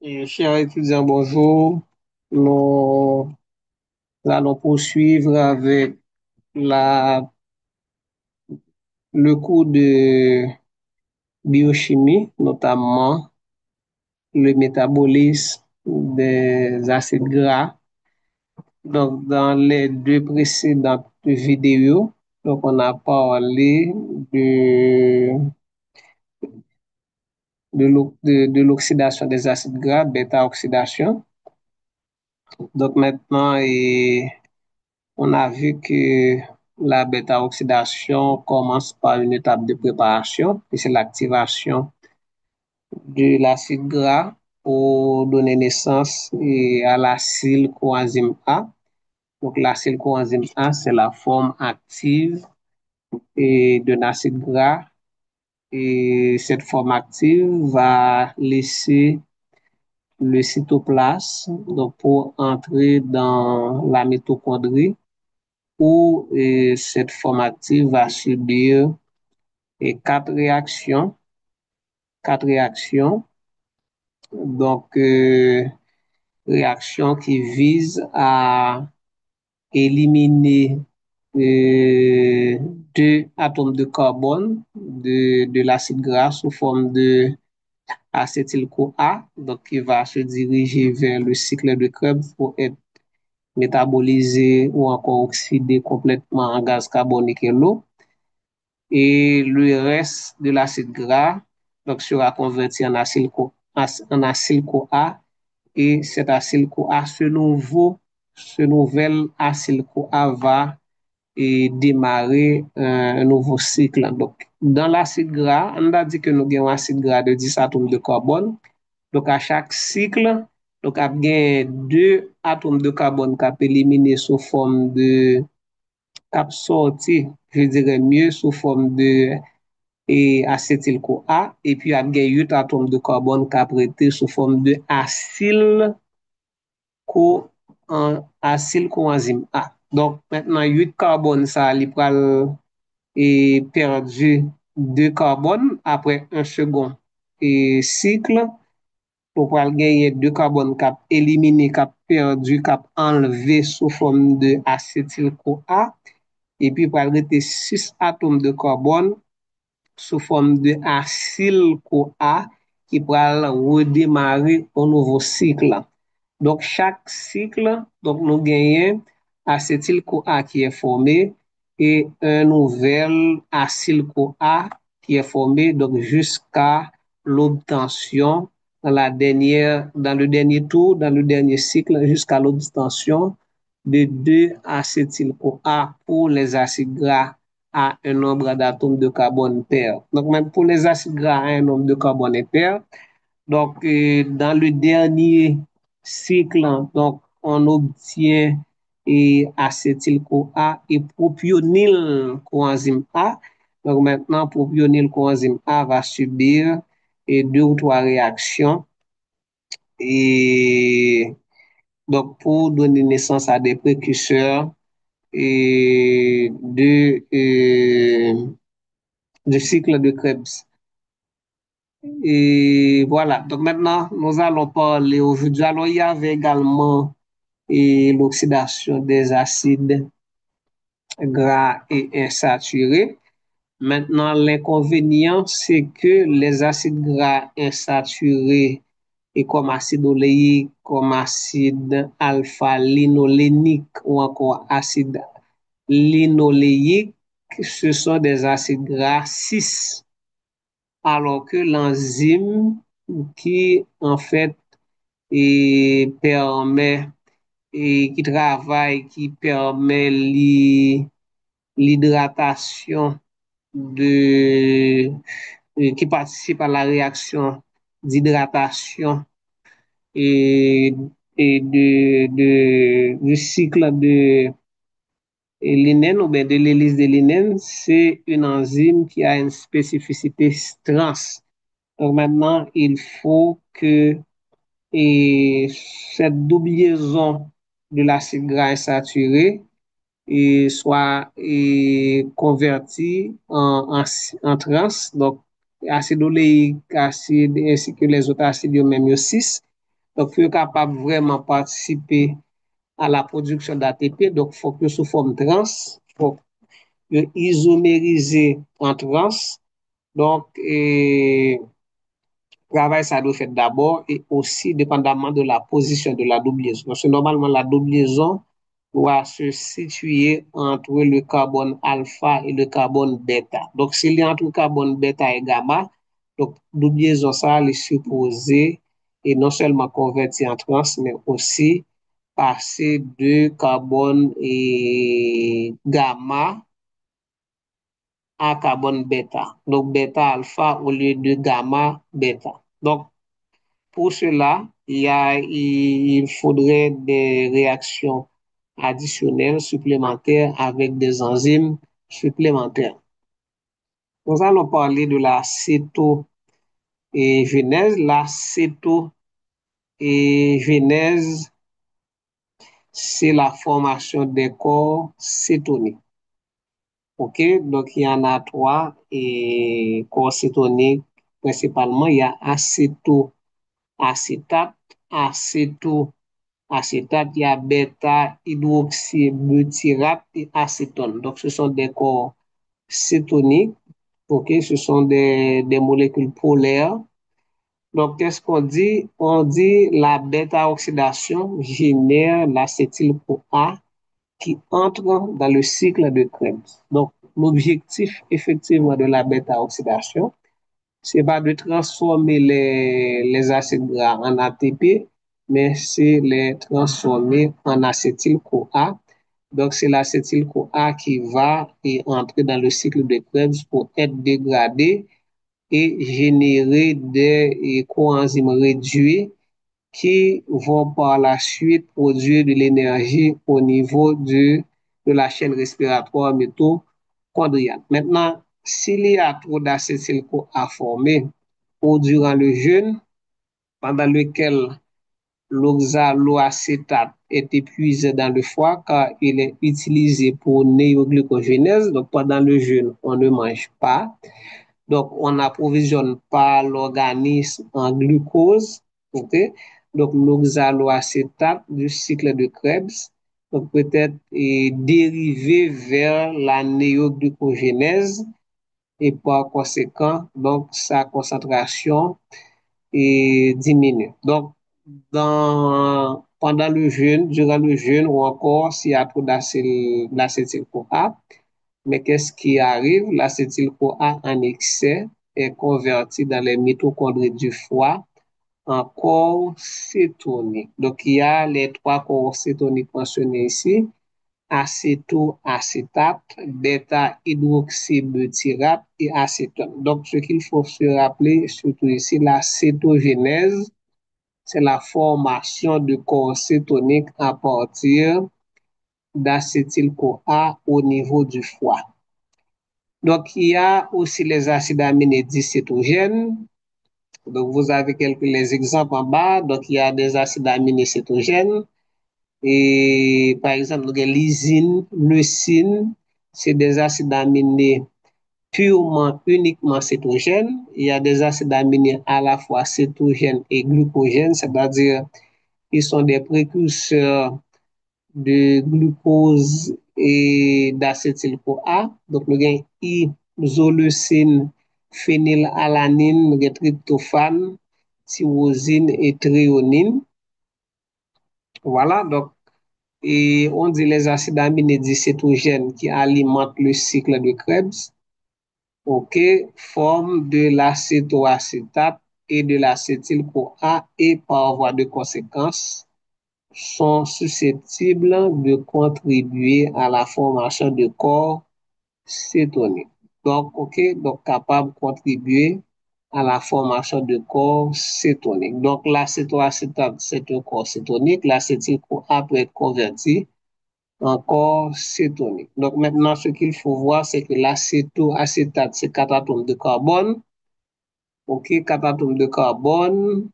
Chers étudiants, bonjour. Nous allons poursuivre avec la, le cours de biochimie, notamment le métabolisme des acides gras. Donc, dans les deux précédentes vidéos, donc on a parlé de l'oxydation des acides gras, bêta-oxydation. Donc maintenant, on a vu que la bêta-oxydation commence par une étape de préparation, et c'est l'activation de l'acide gras pour donner naissance à l'acide coenzyme A. Donc l'acide coenzyme A, c'est la forme active de l'acide gras. Et cette forme active va laisser le cytoplasme donc, pour entrer dans la mitochondrie où cette forme active va subir quatre réactions. Quatre réactions. Donc, réactions qui visent à éliminer euh, deux atomes de carbone de l'acide gras sous forme de acétyl-CoA, donc qui va se diriger vers le cycle de Krebs pour être métabolisé ou encore oxydé complètement en gaz carbonique et l'eau. Et le reste de l'acide gras donc, sera converti en acyl-CoA et cet acyl-CoA, ce nouvel acyl-CoA va démarrer un nouveau cycle. Donc, dans l'acide gras, on a dit que nous avons un acide gras de 10 atomes de carbone. Donc, à chaque cycle, donc, il y a deux atomes de carbone qui sont éliminés sous forme de cap sorti, je dirais mieux, sous forme de acétyl-CoA, et puis il y a 8 atomes de carbone qui sont prêtés sous forme de acyl coenzyme A. Donc, maintenant, 8 carbone, ça, il et perdu 2 carbone après un second cycle. Pour gagner 2 carbone qui éliminé, qui perdu, qui enlevé sous forme de acétyl-CoA. Et puis, pour rester 6 atomes de carbone sous forme de acyl-CoA qui va redémarrer un nouveau cycle. Donc, chaque cycle, donc, nous gagnons acétyl-CoA qui est formé et un nouvel acyl-CoA qui est formé donc jusqu'à l'obtention dans le dernier tour, dans le dernier cycle, jusqu'à l'obtention de deux acétyl-CoA pour les acides gras à un nombre d'atomes de carbone pair. Donc, même pour les acides gras à un nombre de carbone pair, donc, dans le dernier cycle, donc, on obtient acétyl-CoA et propionyl coenzyme A. Donc, maintenant, propionyl coenzyme A va subir deux ou trois réactions et donc pour donner naissance à des précurseurs de cycle de Krebs. Et voilà, donc maintenant, nous allons parler aujourd'hui. Alors, il y avait également l'oxydation des acides gras et insaturés. Maintenant, l'inconvénient, c'est que les acides gras insaturés et comme acide oléique, comme acide alpha-linolénique ou encore acide linoléique, ce sont des acides gras 6, alors que l'enzyme qui en fait permet qui travaille, qui permet l'hydratation de qui participe à la réaction d'hydratation et, du cycle de l'inène ou bien de l'hélice de l'inène, c'est une enzyme qui a une spécificité trans. Donc maintenant, il faut que cette double liaison de l'acide gras insaturé soit convertie en trans, donc acide oléique, acide ainsi que les autres acides même 6. Donc, ils sont capables vraiment participer à la production d'ATP. Donc, il faut que sous forme trans, il faut que isomériser en trans. Donc, travail, ça doit faire d'abord et aussi dépendamment de la position de la double liaison. Parce que normalement, la double liaison doit se situer entre le carbone alpha et le carbone bêta. Donc, s'il y a entre le carbone bêta et gamma, donc, double liaison, ça, est supposé et non seulement convertir en trans, mais aussi passer de carbone et gamma à carbone bêta. Donc, bêta alpha au lieu de gamma bêta. Donc, pour cela, il faudrait des réactions additionnelles supplémentaires avec des enzymes supplémentaires. Nous allons parler de la cétogénèse. La cétogénèse, c'est la formation des corps cétoniques. OK? Donc, il y en a trois corps cétoniques. Principalement, il y a acétate, acétate, il y a bêta-hydroxybutyrate et acétone. Donc, ce sont des corps cétoniques. OK? Ce sont des molécules polaires. Donc, qu'est-ce qu'on dit? On dit la bêta-oxydation génère l'acétyl-CoA qui entre dans le cycle de Krebs. Donc, l'objectif effectivement de la bêta-oxydation, c'est pas de transformer les acides gras en ATP, mais c'est les transformer en acétyl-CoA. Donc, c'est l'acétyl-CoA qui va entrer dans le cycle de Krebs pour être dégradé et générer des coenzymes réduits qui vont par la suite produire de l'énergie au niveau de la chaîne respiratoire mitochondriale. Maintenant, s'il y a trop d'acétyl-CoA formé ou durant le jeûne, pendant lequel l'oxaloacétate est épuisé dans le foie car il est utilisé pour néoglucogénèse, donc pendant le jeûne, on ne mange pas. Donc, on n'approvisionne pas l'organisme en glucose. Okay? Donc, l'oxaloacétate du cycle de Krebs donc peut être dérivé vers la néoglucogénèse et par conséquent, donc, sa concentration diminue. Donc, pendant le jeûne, durant le jeûne ou encore s'il y a trop d'acétyl-CoA, mais qu'est-ce qui arrive? L'acétyl-CoA en excès est converti dans les mitochondries du foie en corps cétonique. Donc, il y a les trois corps cétoniques mentionnés ici, acétoacétate, bêta-hydroxybutyrate et acétone. Donc, ce qu'il faut se rappeler, surtout ici, la cétogénèse, c'est la formation de corps cétoniques à partir d'acétyl-CoA au niveau du foie. Donc, il y a aussi les acides aminés dits cétogènes. Donc, vous avez les exemples en bas. Donc, il y a des acides aminés cétogènes. Et par exemple, lysine, leucine, c'est des acides aminés uniquement cétogènes. Il y a des acides aminés à la fois cétogènes et glucogènes, c'est-à-dire ils sont des précurseurs de glucose et d'acétyl-CoA. Donc, nous avons isoleucine, phénylalanine, nous avons tryptophane, tyrosine et thréonine. Voilà, donc, et on dit les acides aminés dits cétogènes qui alimentent le cycle de Krebs, ok, forment de l'acétoacétate et de l'acétyl-CoA et par voie de conséquence, sont susceptibles de contribuer à la formation de corps cétoniques. Donc, OK, donc capable de contribuer à la formation de corps cétoniques. Donc, l'acétoacétate, c'est un corps cétonique. L'acétyl-CoA peut être converti en corps cétonique. Donc, maintenant, ce qu'il faut voir, c'est que l'acétoacétate, c'est 4 atomes de carbone. OK, 4 atomes de carbone.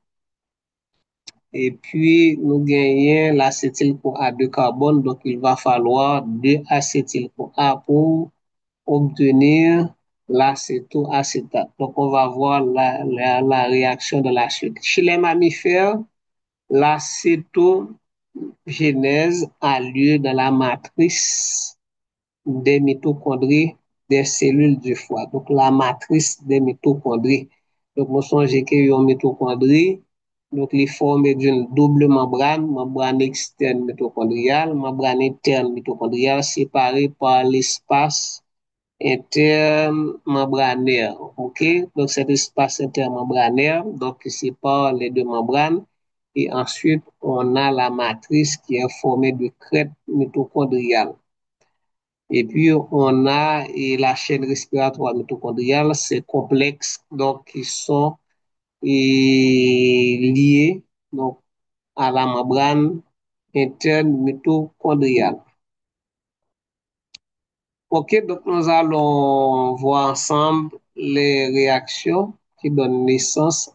Et puis, nous gagnons l'acétyl-CoA de carbone. Donc, il va falloir 2 acétyl-CoA pour obtenir l'acétoacétate. Donc, on va voir la réaction de la suite. Chez les mammifères, L'acétogénèse a lieu dans la matrice des mitochondries des cellules du foie. Donc, la matrice des mitochondries. Donc, nous songeons que une mitochondrie, donc, les formée d'une double membrane externe mitochondriale, membrane interne mitochondriale, séparée par l'espace intermembranaire. OK? Donc, cet espace intermembranaire, donc, qui sépare les deux membranes. Et ensuite, on a la matrice qui est formée de crête mitochondriale. Et puis, on a et la chaîne respiratoire mitochondriale, c'est complexe, donc, qui sont liés donc, à la membrane interne mitochondriale. OK, donc nous allons voir ensemble les réactions qui donnent naissance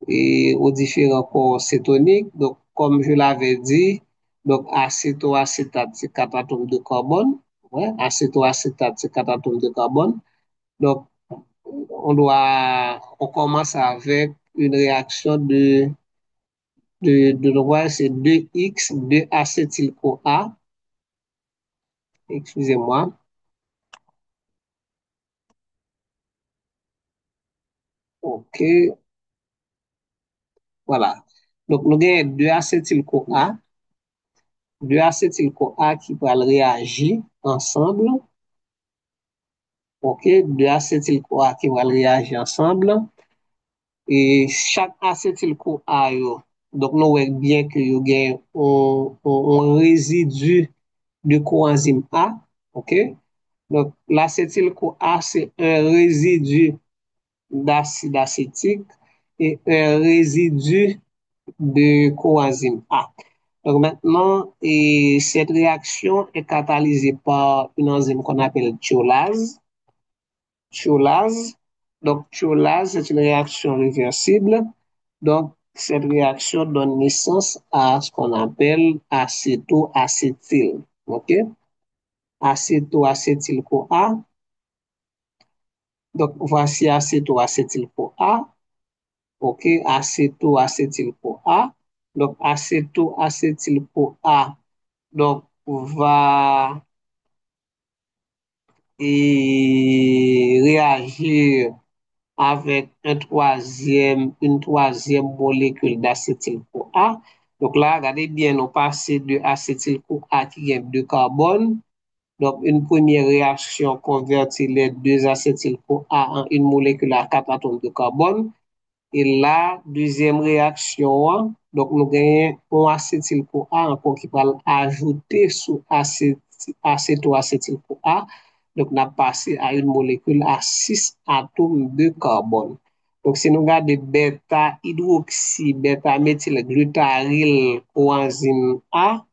aux différents corps cétoniques. Donc, comme je l'avais dit, donc acétoacétate, c'est 4 atomes de carbone. Ouais, acétoacétate, c'est 4 atomes de carbone. Donc, on commence avec une réaction de droit, c'est 2X, 2-acétyl-CoA. Excusez-moi. OK, voilà. Donc, nous avons 2-acétyl-CoA, 2-acétyl-CoA qui va réagir ensemble. OK, 2-acétyl-CoA qui va réagir ensemble. Et chaque acétyl-CoA, donc nous voyons bien que nous avons un résidu de coenzyme A. OK? Donc, l'acétyl-CoA, c'est un résidu d'acide acétique et un résidu de coenzyme A. Donc maintenant, cette réaction est catalysée par une enzyme qu'on appelle thiolase. Thiolase. Donc, thiolase, c'est une réaction réversible. Donc, cette réaction donne naissance à ce qu'on appelle acétoacétyl. OK? Acétoacétyl-CoA. Donc, voici acétoacétyl-CoA. OK? Acétoacétyl-CoA. Donc, acétoacétyl-CoA donc, va réagir avec une troisième molécule d'acétyl-CoA. Donc là, regardez bien, on passe de acétyl-CoA qui est de carbone. Donc, une première réaction convertit les deux acétyl-CoA en une molécule à 4 atomes de carbone. Et la deuxième réaction, donc nous gagnons un acétyl-CoA encore qui va ajouter sous acétoacétyl-CoA. Donc, on a passé à une molécule à 6 atomes de carbone. Donc, si nous regardons bêta-hydroxy, bêta-méthylglutaryl coenzyme A,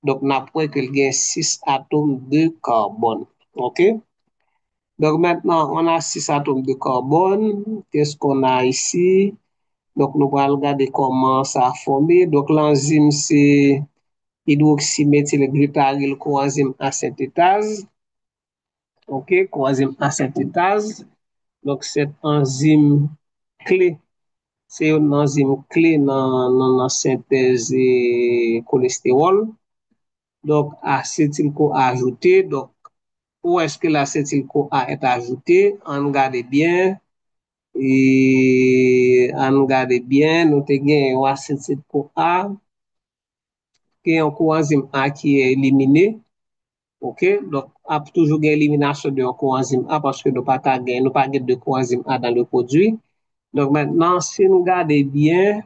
donc on apprend qu'il y a 6 atomes de carbone. OK? Donc, maintenant, on a 6 atomes de carbone. Qu'est-ce qu'on a ici? Donc, nous allons regarder comment ça a formé. Donc, l'enzyme, c'est hydroxyméthylglutaryl coenzyme A synthétase. OK, coenzyme A synthétase. Donc, cette enzyme clé, c'est une enzyme clé dans la synthèse cholestérol. Donc, acétyl-CoA ajouté. Donc, où est-ce que l'acétyl-CoA est ajouté? On regarde bien. Et on regarde bien, nous avons acétyl-CoA qui est un coenzyme A qui est éliminé. OK? Donc, il y a toujours une élimination de coenzyme A parce que nous n'avons pas de coenzyme A dans le produit. Donc, maintenant, si nous regardons bien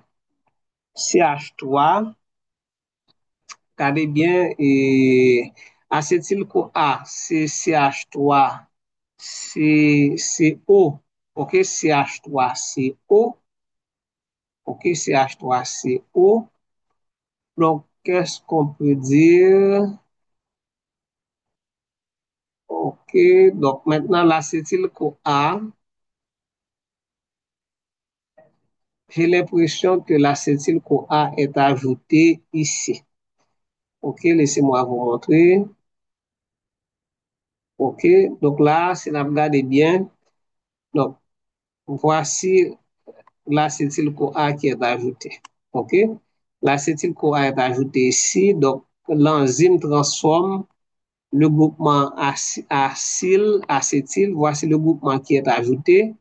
CH3, regardez bien, acétyl-CoA, c'est CH3, c'est O. OK? CH3, c'est O. OK? CH3, c'est O. Donc, qu'est-ce qu'on peut dire? OK, donc maintenant l'acétyl-CoA, j'ai l'impression que l'acétyl-CoA est ajouté ici. OK, laissez-moi vous montrer. OK, donc là, si vous regardez bien, donc voici l'acétyl-CoA qui est ajouté. OK? L'acétyl-CoA est ajouté ici. Donc, l'enzyme transforme le groupement acétyl. Voici le groupement qui est ajouté.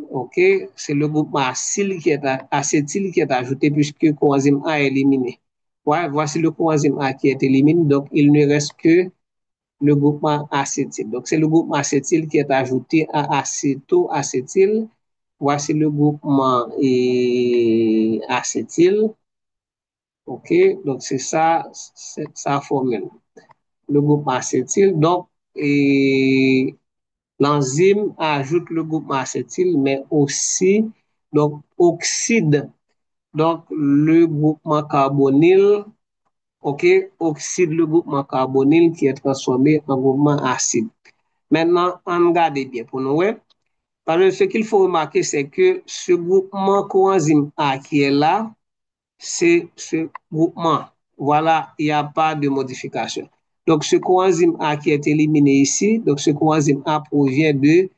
OK? C'est le groupement acétyl qui est ajouté puisque coenzyme A est éliminé. Ouais, voici le coenzyme A qui est éliminé. Donc, il ne reste que le groupement acétyl. Donc, c'est le groupement acétyl qui est ajouté à acétoacétyl. Voici le groupement acétyl. OK? Donc, c'est ça, c'est sa formule. Le groupement acétyl. Donc, l'enzyme ajoute le groupement acétyl, mais aussi, donc, oxyde. Donc, le groupement carbonyl, OK, oxyde le groupement carbonyl qui est transformé en groupement acide. Maintenant, on regarde bien pour nous. Ouais. Parce que ce qu'il faut remarquer, c'est que ce groupement coenzyme A qui est là, c'est ce groupement. Voilà, il n'y a pas de modification. Donc, ce coenzyme A qui est éliminé ici, donc ce coenzyme A provient de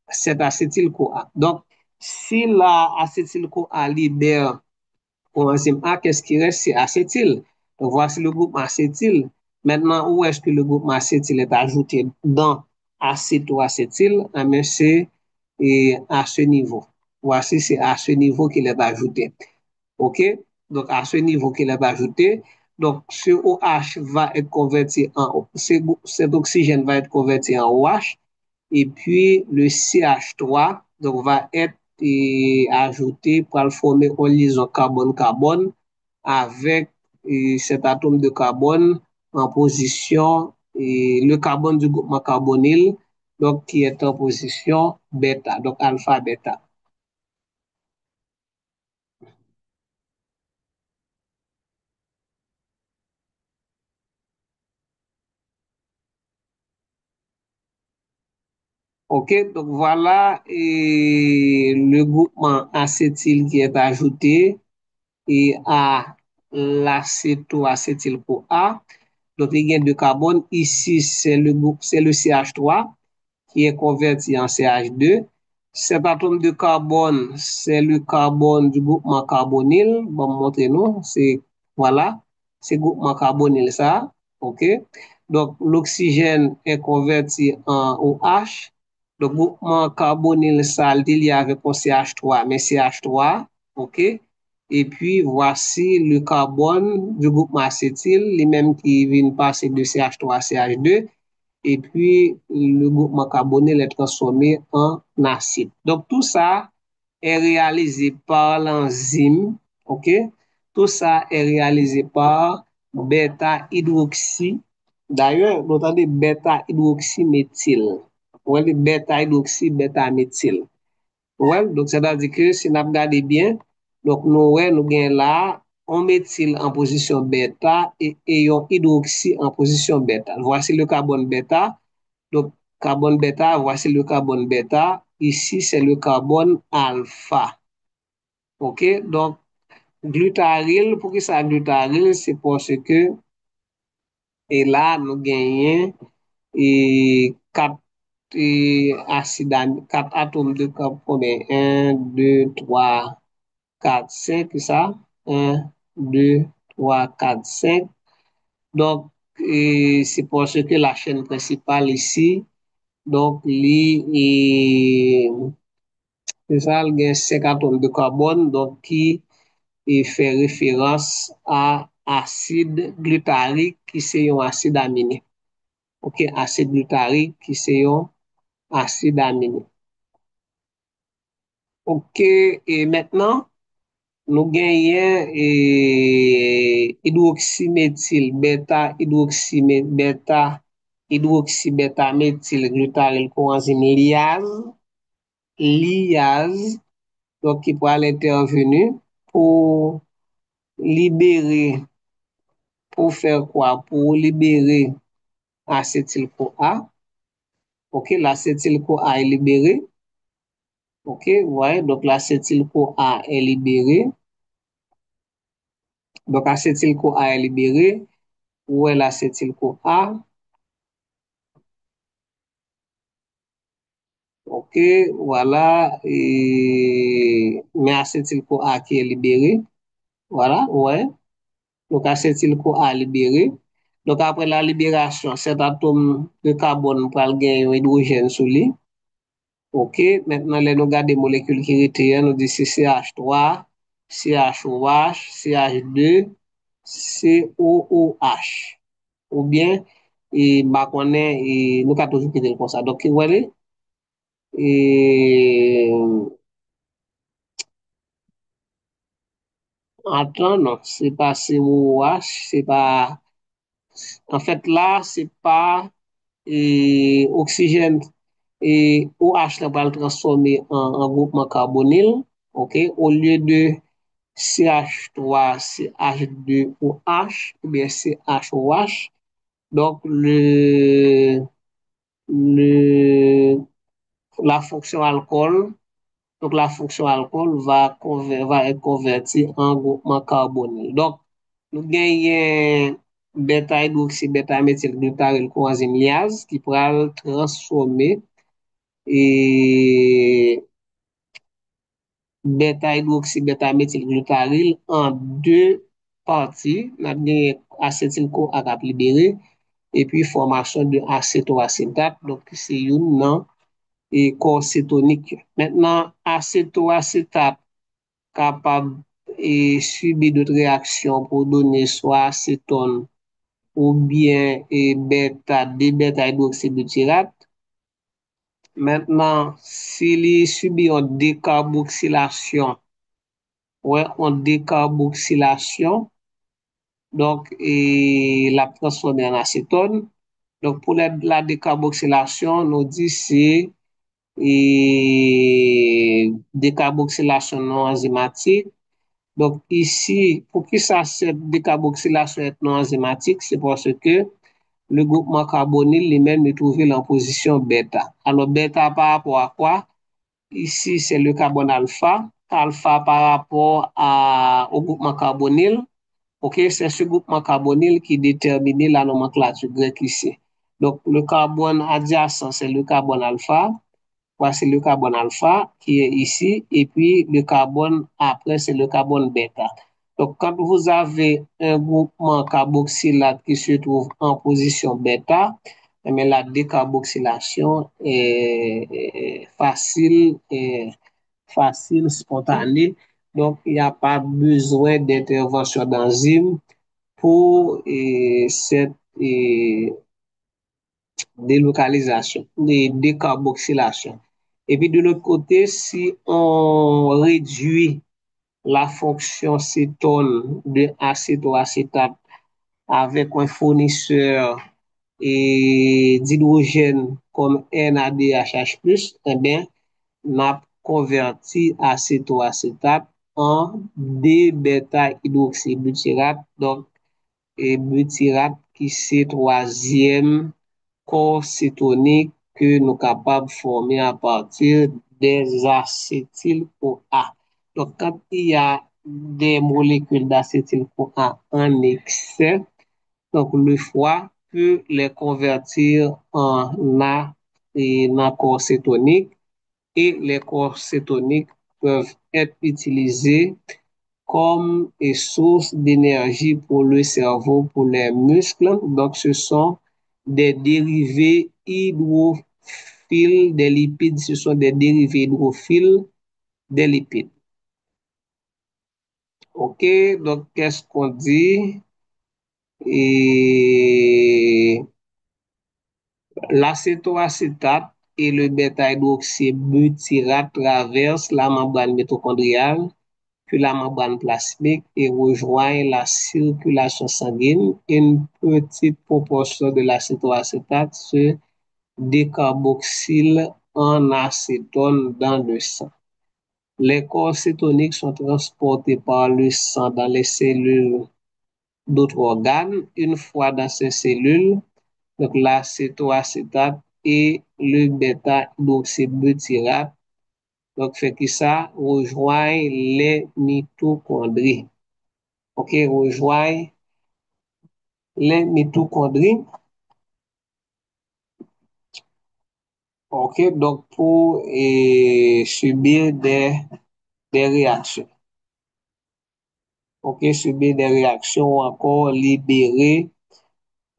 cet acétyl-CoA. Donc, si la acétyl-CoA libère coenzyme A, qu'est-ce qui reste? C'est acétyl. Donc, voici le groupe acétyl. Maintenant, où est-ce que le groupe acétyl est ajouté dans acétoacétyl? Mais c'est à ce niveau. Voici, c'est à ce niveau qu'il est ajouté. OK? Donc, à ce niveau qu'il est ajouté, donc ce OH va être converti en, cet oxygène va être converti en OH, et puis le CH3 donc, va être ajouté pour former une liaison carbone-carbone avec cet atome de carbone en position, le carbone du groupement carbonyl, donc qui est en position bêta, donc alpha-bêta. OK, donc voilà le groupement acétyl qui est ajouté à l'acétoacétyl-CoA. Donc, il y a deux carbones. Ici, c'est le CH3 qui est converti en CH2. Cet atome de carbone, c'est le carbone du groupement carbonyl. Bon, montrez-nous. Voilà, c'est le groupement carbonyl, ça. OK. Donc, l'oxygène est converti en OH. Le groupement carbonyl, ça, il y avec un CH3, mais CH3. OK. Et puis, voici le carbone du groupement acétyl, les mêmes qui viennent passer de CH3 à CH2. Et puis, le groupement carbonyl est transformé en acide. Donc, tout ça est réalisé par l'enzyme, OK? Tout ça est réalisé par bêta-hydroxy. D'ailleurs, vous entendez bêta-hydroxyméthyle. Ouais, bêta-hydroxy, bêta-méthyle. Ouais, donc c'est-à-dire que si nous regardons bien, donc nous gagnons là un méthyle en position bêta et un hydroxy en position bêta. Voici le carbone bêta. Donc, carbone bêta, voici le carbone bêta. Ici, c'est le carbone alpha. OK? Donc, glutaryl, pour que ça glutaryl, c'est parce que, et là, nous gagnons et quatre quatre atomes de carbone. Un, deux, trois, 4, 5, ça. Un, 2, 3, 4, 5. Donc, c'est parce que la chaîne principale ici, donc, c'est ça, il y a 5 atomes de carbone, donc, qui fait référence à acide glutarique, qui c'est un acide aminé. OK, acide glutarique, qui c'est un acide aminé. OK, et maintenant, nous gagnons hydroxyméthyle, hydroxybêta-méthyle glutaryl coenzyme liase, donc qui pourra intervenir pour libérer, pour faire quoi? Pour libérer acétyl-CoA. OK, l'acétyl-CoA est libéré. OK, ouais, donc l'acétyl-CoA est libéré. Donc acétyl-CoA est libéré. Où est l'acétyl-CoA? OK, voilà. mais acétyl-CoA qui est libéré. Voilà, ouais. Donc, acétyl-CoA libéré. Donc, après la libération, cet atome de carbone va gagner un hydrogène sous lui. OK, maintenant, là, nous regardons les molécules qui étaient, nous disons CH3, CHOH, CH2, COOH. Ou bien, et, bah, on est, et, nous avons toujours quitté comme ça. Donc, voilà, et, attends, non, c'est pas COOH, c'est pas, en fait, là, c'est pas, et, oxygène, et OH là va le transformer en groupement carbonyl, ok, au lieu de CH3, CH2OH, ou bien CHOH. Donc, le, la fonction alcool, donc la fonction alcool va être convertie en groupement carbonyl. Donc, nous gagnons bêta-hydroxy, bêta-méthylglutaryl coenzyme liase qui pourra le transformer et bêta-hydroxy, bêta-méthylglutaryl en deux parties. On a bien acétyl-CoA libéré et puis formation de acétoacétate. Donc, c'est une non et corps cétonique. Maintenant, acétoacétate capable et subir d'autres réactions pour donner soit acétone ou bien et bêta, D-bêta-hydroxybutyrate. Maintenant, s'il subit une décarboxylation, ouais, une décarboxylation, donc, et la transformer en acétone. Donc, pour la décarboxylation, nous dit c'est et décarboxylation non enzymatique. Donc, ici, pour que ça, cette décarboxylation est non enzymatique, c'est parce que le groupement carbonyl lui-même est trouvé en position bêta. Alors, bêta par rapport à quoi? Ici, c'est le carbone alpha. Alpha par rapport au groupement carbonyl. OK, c'est ce groupement carbonyl qui détermine la nomenclature grecque ici. Donc, le carbone adjacent, c'est le carbone alpha. Voici le carbone alpha qui est ici. Et puis, le carbone après, c'est le carbone bêta. Donc, quand vous avez un groupement carboxylate qui se trouve en position bêta, mais la décarboxylation est facile, facile, spontanée. Donc, il n'y a pas besoin d'intervention d'enzymes pour cette délocalisation, décarboxylation. Et puis, de l'autre côté, si on réduit la fonction cétone de acétoacétate avec un fournisseur d'hydrogène comme NADHH+, eh bien, n'a converti acétoacétate en D-bêta-hydroxybutyrate, donc, et butyrate qui c'est troisième corps cétonique que nous capables de former à partir des acétyl-CoA. Donc, quand il y a des molécules d'acétyl-CoA en excès, donc le foie peut les convertir en accord cétonique et les corps cétoniques peuvent être utilisés comme source d'énergie pour le cerveau, pour les muscles. Donc, ce sont des dérivés hydrophiles des lipides. Ce sont des dérivés hydrophiles des lipides. OK, donc qu'est-ce qu'on dit? Et l'acétoacétate et le bêta-hydroxybutyrate traversent la membrane mitochondriale puis la membrane plasmique et rejoignent la circulation sanguine. Une petite proportion de l'acétoacétate se décarboxyle en acétone dans le sang. Les corps cétoniques sont transportés par le sang dans les cellules d'autres organes. Une fois dans ces cellules, donc l'acétoacétate et le bêta-hydroxybutyrate donc fait que ça rejoint les mitochondries. OK, rejoint les mitochondries. OK, donc pour subir des réactions. OK, subir des réactions ou encore libérer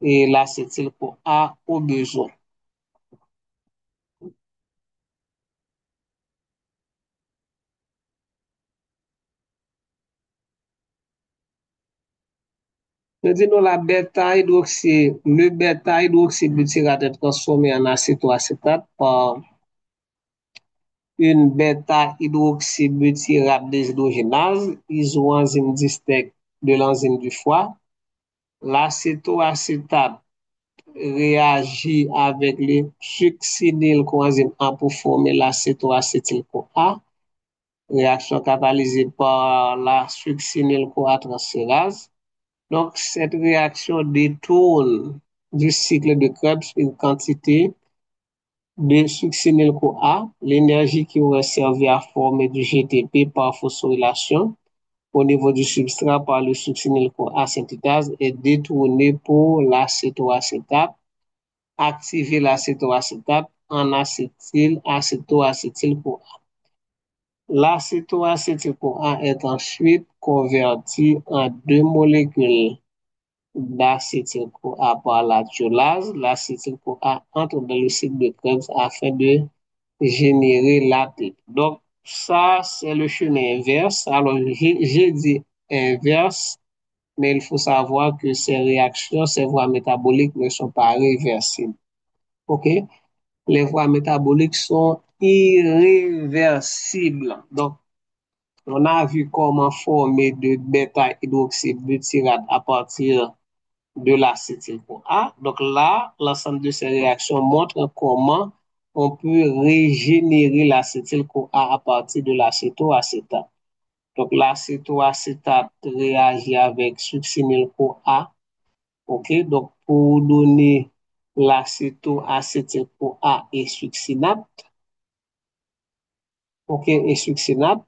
et l'acétyl-CoA au besoin. Nous la le bêta-hydroxybutyrate est transformé en acétoacétate par une bêta-hydroxybutyrate déshydrogénase, isoenzyme distinct de l'enzyme du foie. L'acétoacétate réagit avec le succinyl-coenzyme A pour former l'acétoacétyl-CoA, réaction catalysée par la succinyl-CoA transférase. Donc, cette réaction détourne du cycle de Krebs une quantité de succinyl-CoA, l'énergie qui aurait servi à former du GTP par phosphorylation au niveau du substrat par le succinyl-CoA synthétase est détournée pour l'acétoacétate, activer l'acétoacétate en acétyl-acétoacétyl-CoA. L'acétoacétyl-CoA est ensuite converti en deux molécules d'acétyl-CoA par la thiolase. L'acétyl-CoA entre dans le cycle de Krebs afin de générer l'ATP. Donc, ça, c'est le chemin inverse. Alors, j'ai dit inverse, mais il faut savoir que ces réactions, ces voies métaboliques ne sont pas réversibles. OK? Les voies métaboliques sont irréversibles. Donc, on a vu comment former de bêta-hydroxybutyrate à partir de l'acétyl-CoA. Donc là, l'ensemble de ces réactions montrent comment on peut régénérer l'acétyl-CoA à partir de l'acétoacétate. Donc l'acétoacétate réagit avec succinyl-CoA, ok, donc pour donner l'acétoacétyl-CoA et succinate, ok, et succinate.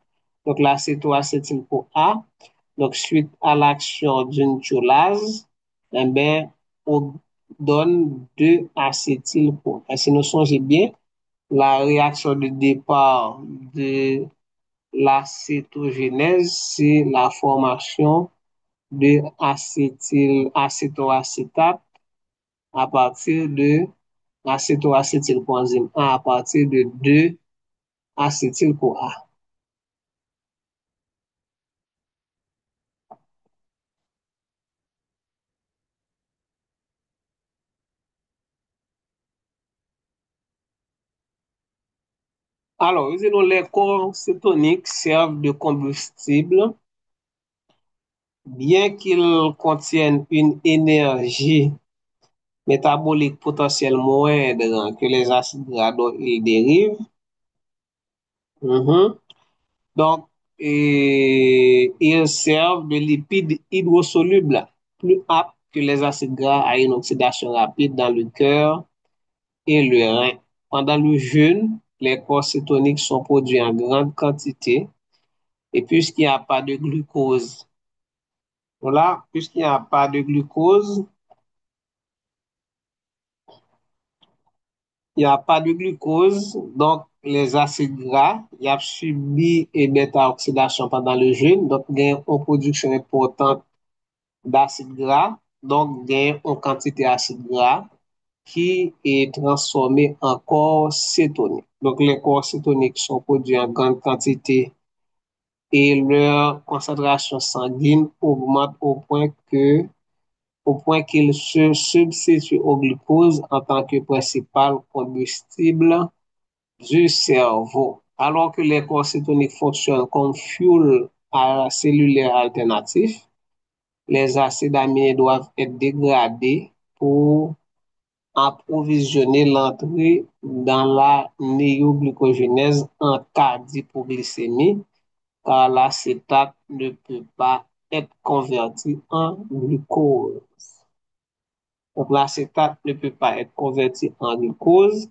Donc l'acétoacétyl-CoA, donc suite à l'action d'une thiolase, eh bien, on donne deux acétyl-CoA. Si nous songez bien, la réaction de départ de l'acétogénèse, c'est la formation de acétoacétate à partir de acétoacétylcoenzyme A à partir de deux acétyl-CoA. Alors, les corps cétoniques servent de combustible, bien qu'ils contiennent une énergie métabolique potentielle moindre que les acides gras dont ils dérivent. Mhm. Donc, ils servent de lipides hydrosolubles plus aptes que les acides gras à une oxydation rapide dans le cœur et le rein. Pendant le jeûne, les corps cétoniques sont produits en grande quantité et puisqu'il n'y a pas de glucose, voilà, puisqu'il n'y a pas de glucose, il n'y a pas de glucose, donc les acides gras, il y a subi et bêta-oxydation pendant le jeûne, donc il y a une production importante d'acide gras, donc il y a une quantité d'acide gras qui est transformée en corps cétonique. Donc les corps cétoniques sont produits en grande quantité et leur concentration sanguine augmente au point qu'il se substitue au glucose en tant que principal combustible du cerveau. Alors que les corps cétoniques fonctionnent comme fuel cellulaire alternatif, les acides aminés doivent être dégradés pour approvisionner l'entrée dans la néoglucogénèse en cas d'hypoglycémie, car l'acétate ne peut pas être converti en glucose. Donc l'acétate ne peut pas être converti en glucose.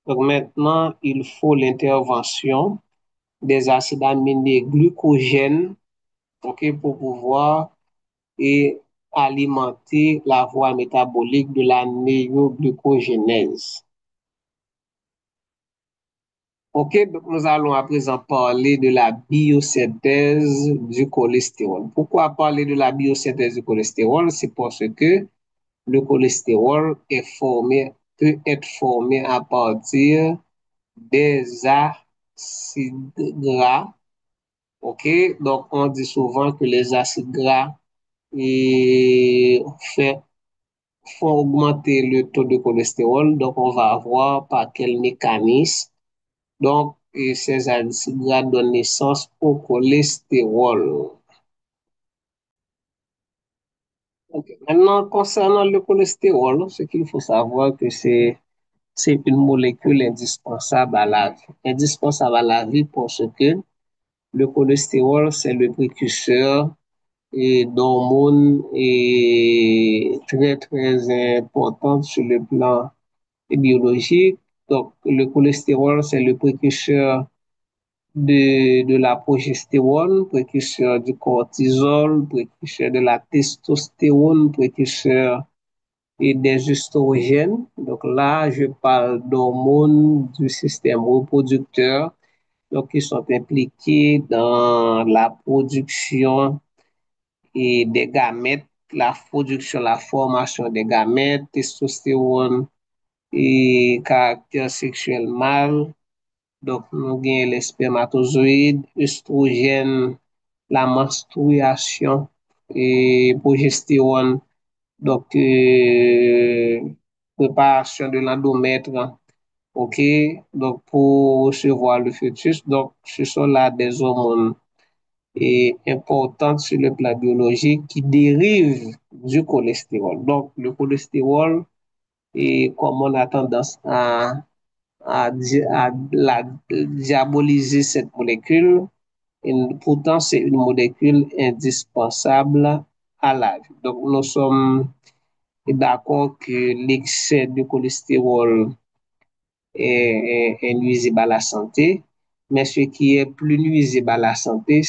Donc maintenant, il faut l'intervention des acides aminés glucogènes, okay, pour pouvoir et alimenter la voie métabolique de la néoglucogénèse. Ok, donc nous allons à présent parler de la biosynthèse du cholestérol. Pourquoi parler de la biosynthèse du cholestérol? C'est parce que le cholestérol peut être formé à partir des acides gras. Ok, donc on dit souvent que les acides gras et fait, font augmenter le taux de cholestérol. Donc on va voir par quel mécanisme. Donc, et ces acides gras donnent naissance au cholestérol. Ok. Maintenant, concernant le cholestérol, ce qu'il faut savoir que c'est une molécule indispensable à la vie. Indispensable à la vie parce que le cholestérol, c'est le précurseur et d'hormones et très, très important sur le plan biologique. Donc, le cholestérol, c'est le précurseur de la progestérone, précurseur du cortisol, précurseur de la testostérone, précurseur et des œstrogènes. Donc là, je parle d'hormones du système reproducteur, donc qui sont impliqués dans la production et des gamètes, la production, la formation des gamètes, testostérone et caractère sexuel mâle. Donc, nous gagnons les spermatozoïdes, œstrogènes, la menstruation et progestérone. Donc, préparation de l'endomètre. OK? Donc, pour recevoir le fœtus. Donc, ce sont là des hormones importantes sur le plan biologique qui dérivent du cholestérol. Donc, le cholestérol, et comme on a tendance à la, diaboliser cette molécule, et pourtant c'est une molécule indispensable à la vie. Donc, nous sommes d'accord que l'excès de cholestérol est nuisible à la santé, mais ce qui est plus nuisible à la santé,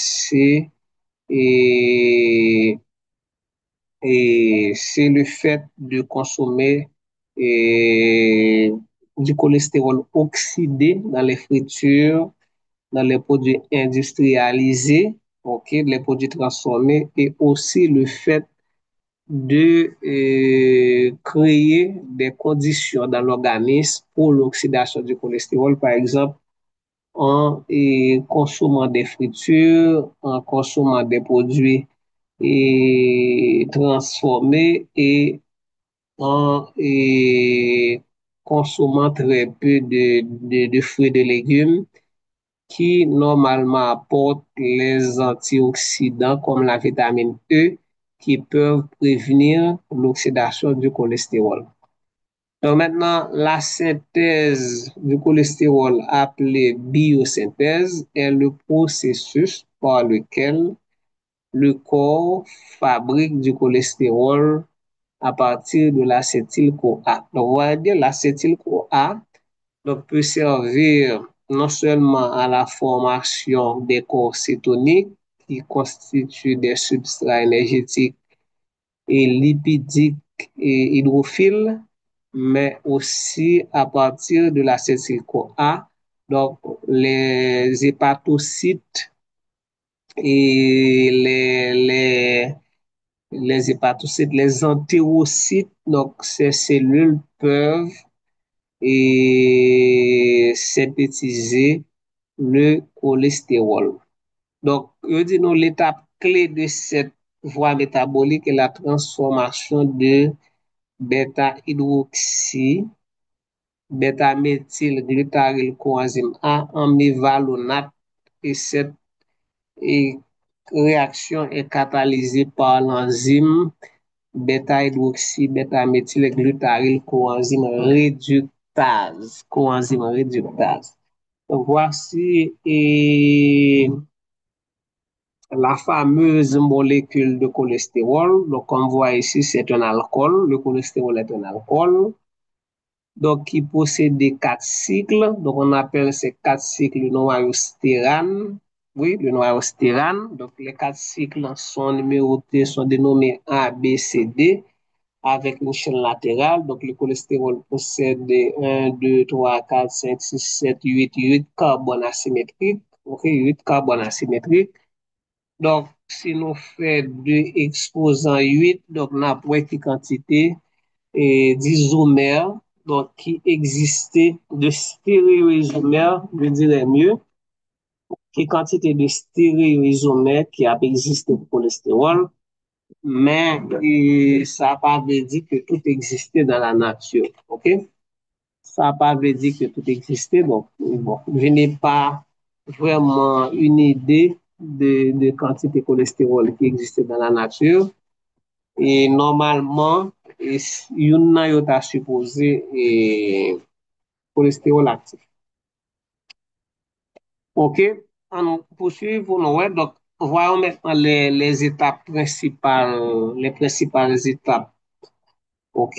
et, c'est le fait de consommer et, du cholestérol oxydé dans les fritures, dans les produits industrialisés, ok, les produits transformés, et aussi le fait de créer des conditions dans l'organisme pour l'oxydation du cholestérol, par exemple, en consommant des fritures, en consommant des produits transformés et en consommant très peu de fruits et de légumes qui normalement apportent les antioxydants comme la vitamine E qui peuvent prévenir l'oxydation du cholestérol. Donc maintenant, la synthèse du cholestérol appelée biosynthèse est le processus par lequel le corps fabrique du cholestérol à partir de l'acétyl-CoA. Donc, on va dire l'acétyl-CoA donc, peut servir non seulement à la formation des corps cétoniques qui constituent des substrats énergétiques et lipidiques et hydrophiles, mais aussi à partir de l'acétyl-CoA, donc les hépatocytes et les hépatocytes, les entérocytes, donc ces cellules peuvent synthétiser le cholestérol. Donc, je dis nous, l'étape clé de cette voie métabolique est la transformation de bêta-hydroxy, bêta-méthylglutaryl coenzyme A en mévalonate et cette réaction est catalysée par l'enzyme bêta-hydroxy, bêta-méthylglutaryl coenzyme réductase. Donc, voici la fameuse molécule de cholestérol. Donc, comme vous voyez ici, c'est un alcool. Le cholestérol est un alcool. Donc, qui possède quatre cycles. Donc, on appelle ces quatre cycles le noyau stérane. Oui, le noyau stérane. Donc, les quatre cycles sont numérotés, sont dénommés A, B, C, D. avec une chaîne latérale. Donc, le cholestérol possède un, 2, 3, 4, 5, 6, 7, 8 carbones asymétriques. OK, 8 carbones asymétriques. Donc, si nous faisons 2 exposants 8, donc, nous avons une quantité d'isomères, donc, qui existait de stéréoisomères, je dirais mieux, qui quantité de stéréoisomères qui a existé pour le cholestérol, mais ça n'a pas veut dire que tout existait dans la nature. OK? Ça n'a pas veut dire que tout existait. Donc, bon, je n'ai pas vraiment une idée de quantité de cholestérol qui existait dans la nature. Et normalement, il y a supposé cholestérol actif. OK? On poursuit pour nous. Ouais, donc, voyons maintenant les étapes principales, les principales étapes, OK,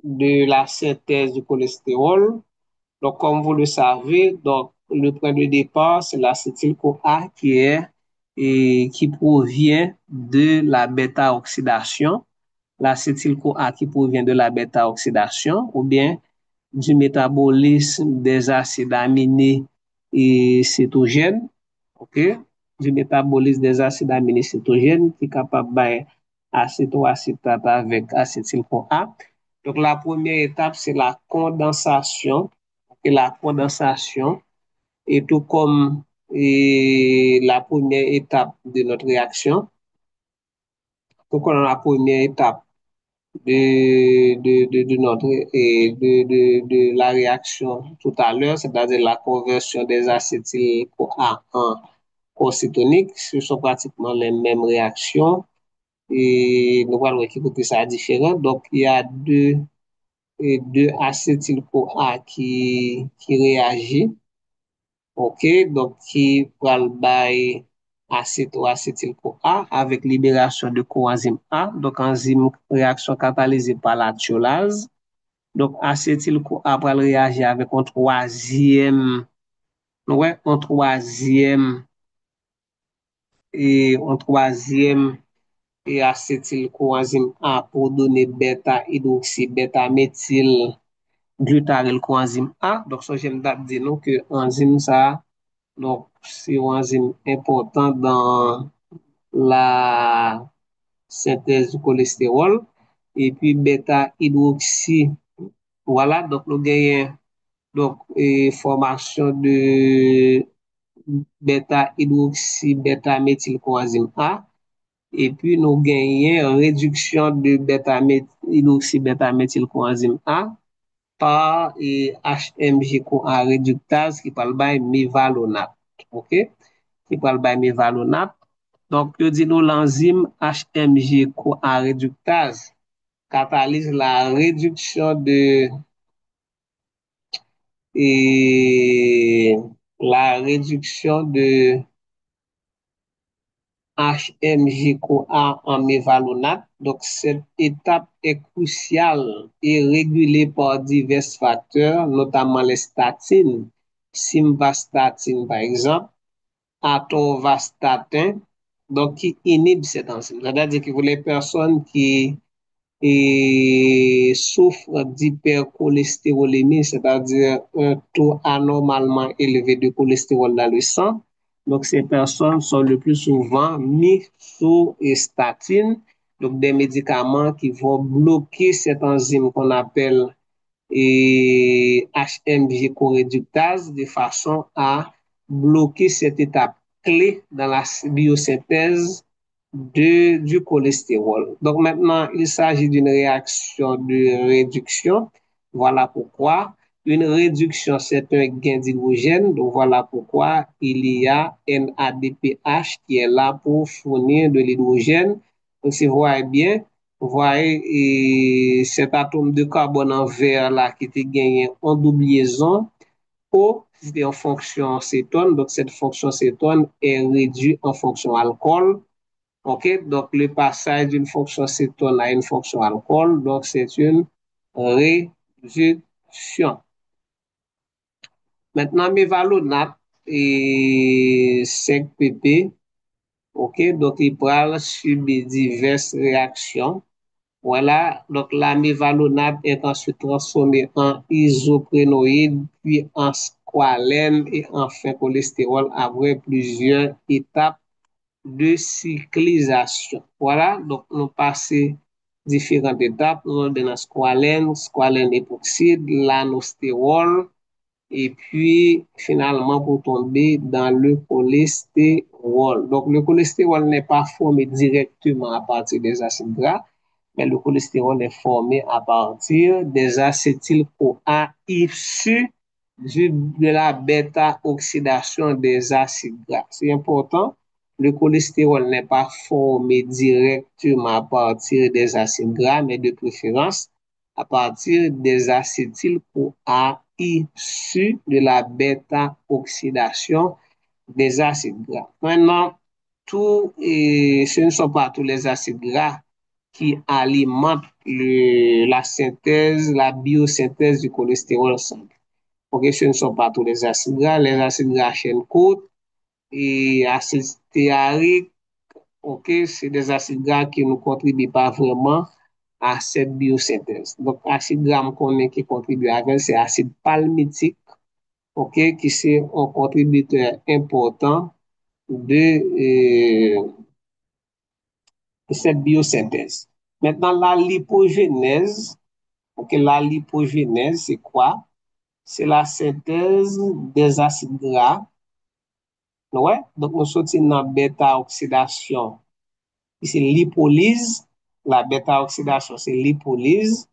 de la synthèse du cholestérol. Donc, comme vous le savez, donc, le point de départ, c'est l'acétyl-CoA qui provient de la bêta-oxydation. L'acétyl-CoA qui provient de la bêta-oxydation ou bien du métabolisme des acides aminés et cétogènes, OK? Du métabolisme des acides aminés cétogènes qui est capable de acétoacétate avec acétyl-CoA. Donc, la première étape, c'est la condensation. Et la condensation est tout comme la première étape de notre réaction. Donc, on a la première étape de notre de la réaction tout à l'heure, c'est-à-dire la conversion des acétyl-CoA en concétonique. Ce sont pratiquement les mêmes réactions et nous allons écouter ça différent. Donc, il y a deux acétyl-CoA qui réagit, OK, donc qui va le acétyl-CoA avec libération de coenzyme A, donc enzyme réaction catalysée par la thiolase. Donc, acétyl-CoA va réagir avec ouais, un troisième et acétyl-coenzyme A pour donner bêta-hydroxy, bêta-méthyl glutaryl coenzyme A. Donc, ça, j'aime dire nous que enzyme ça, donc, c'est une enzyme important dans la synthèse du cholestérol. Et puis, bêta-hydroxy, voilà, donc, nous gagnons donc, formation de bêta-hydroxy, bêta-méthylcoenzyme A. Et puis, nous gagnons réduction de bêta-hydroxy, bêta-méthylcoenzyme A par HMG-CoA réductase qui parle de mévalonate. OK? Qui parle de mévalonate. Donc, je dis nous l'enzyme HMG-CoA réductase catalyse la réduction et la réduction de HMG-CoA en mévalonate. Donc, cette étape est cruciale et régulée par divers facteurs, notamment les statines, simvastatine par exemple, atorvastatin, donc qui inhibe cette enzyme. C'est-à-dire que pour les personnes qui souffrent d'hypercholestérolémie, c'est-à-dire un taux anormalement élevé de cholestérol dans le sang. Donc, ces personnes sont le plus souvent mis sous statine, donc des médicaments qui vont bloquer cette enzyme qu'on appelle HMG coréductase de façon à bloquer cette étape clé dans la biosynthèse du cholestérol. Donc maintenant, il s'agit d'une réaction de réduction. Voilà pourquoi une réduction, c'est un gain d'hydrogène. Donc voilà pourquoi il y a NADPH qui est là pour fournir de l'hydrogène. Donc si vous voyez bien, vous voyez cet atome de carbone en vert là qui était gagné en double liaison. O, c'était en fonction cétone. Donc cette fonction cétone est réduite en fonction alcool. OK? Donc, le passage d'une fonction cétone à une fonction alcool, donc c'est une réduction. Maintenant, mévalonate et 5-pp, OK? Donc, il peut subir diverses réactions Voilà, donc la mévalonate est ensuite transformée en isoprénoïde, puis en squalène et enfin cholestérol après plusieurs étapes de cyclisation. Voilà, donc nous passons différentes étapes. Nous avons dans squalène, squalène époxyde, l'anostéol, et puis finalement pour tomber dans le cholestérol. Donc le cholestérol n'est pas formé directement à partir des acides gras, mais le cholestérol est formé à partir des acétyl-CoA issus de la bêta-oxydation des acides gras. C'est important. Le cholestérol n'est pas formé directement à partir des acides gras, mais de préférence à partir des acétyl-CoA issus de la bêta-oxydation des acides gras. Maintenant, ce ne sont pas tous les acides gras qui alimentent la synthèse, la biosynthèse du cholestérol simple. Ok, ce ne sont pas tous les acides gras chaîne courte et acides stéariques, ok, c'est des acides gras qui ne contribuent pas vraiment à cette biosynthèse. Donc, acide gras qui contribue avec, c'est acide palmitique, ok, qui c'est un contributeur important de cette biosynthèse. Maintenant, la lipogénèse, ok, la lipogénèse, c'est quoi? C'est la synthèse des acides gras. Ouais, donc nous sommes dans bêta-oxydation. C'est lipolyse. La bêta-oxydation, c'est lipolyse.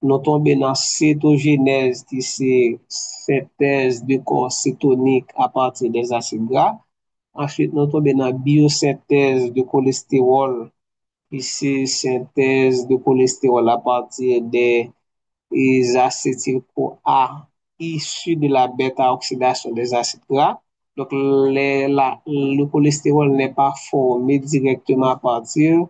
Nous tombons dans cétogénèse, qui c'est synthèse de corps cétonique à partir des acides gras. Ensuite, nous tombons dans biosynthèse de cholestérol, qui c'est synthèse de cholestérol à partir des acétyl-CoA issus de la bêta-oxydation des acides gras. Donc, le cholestérol n'est pas formé directement à partir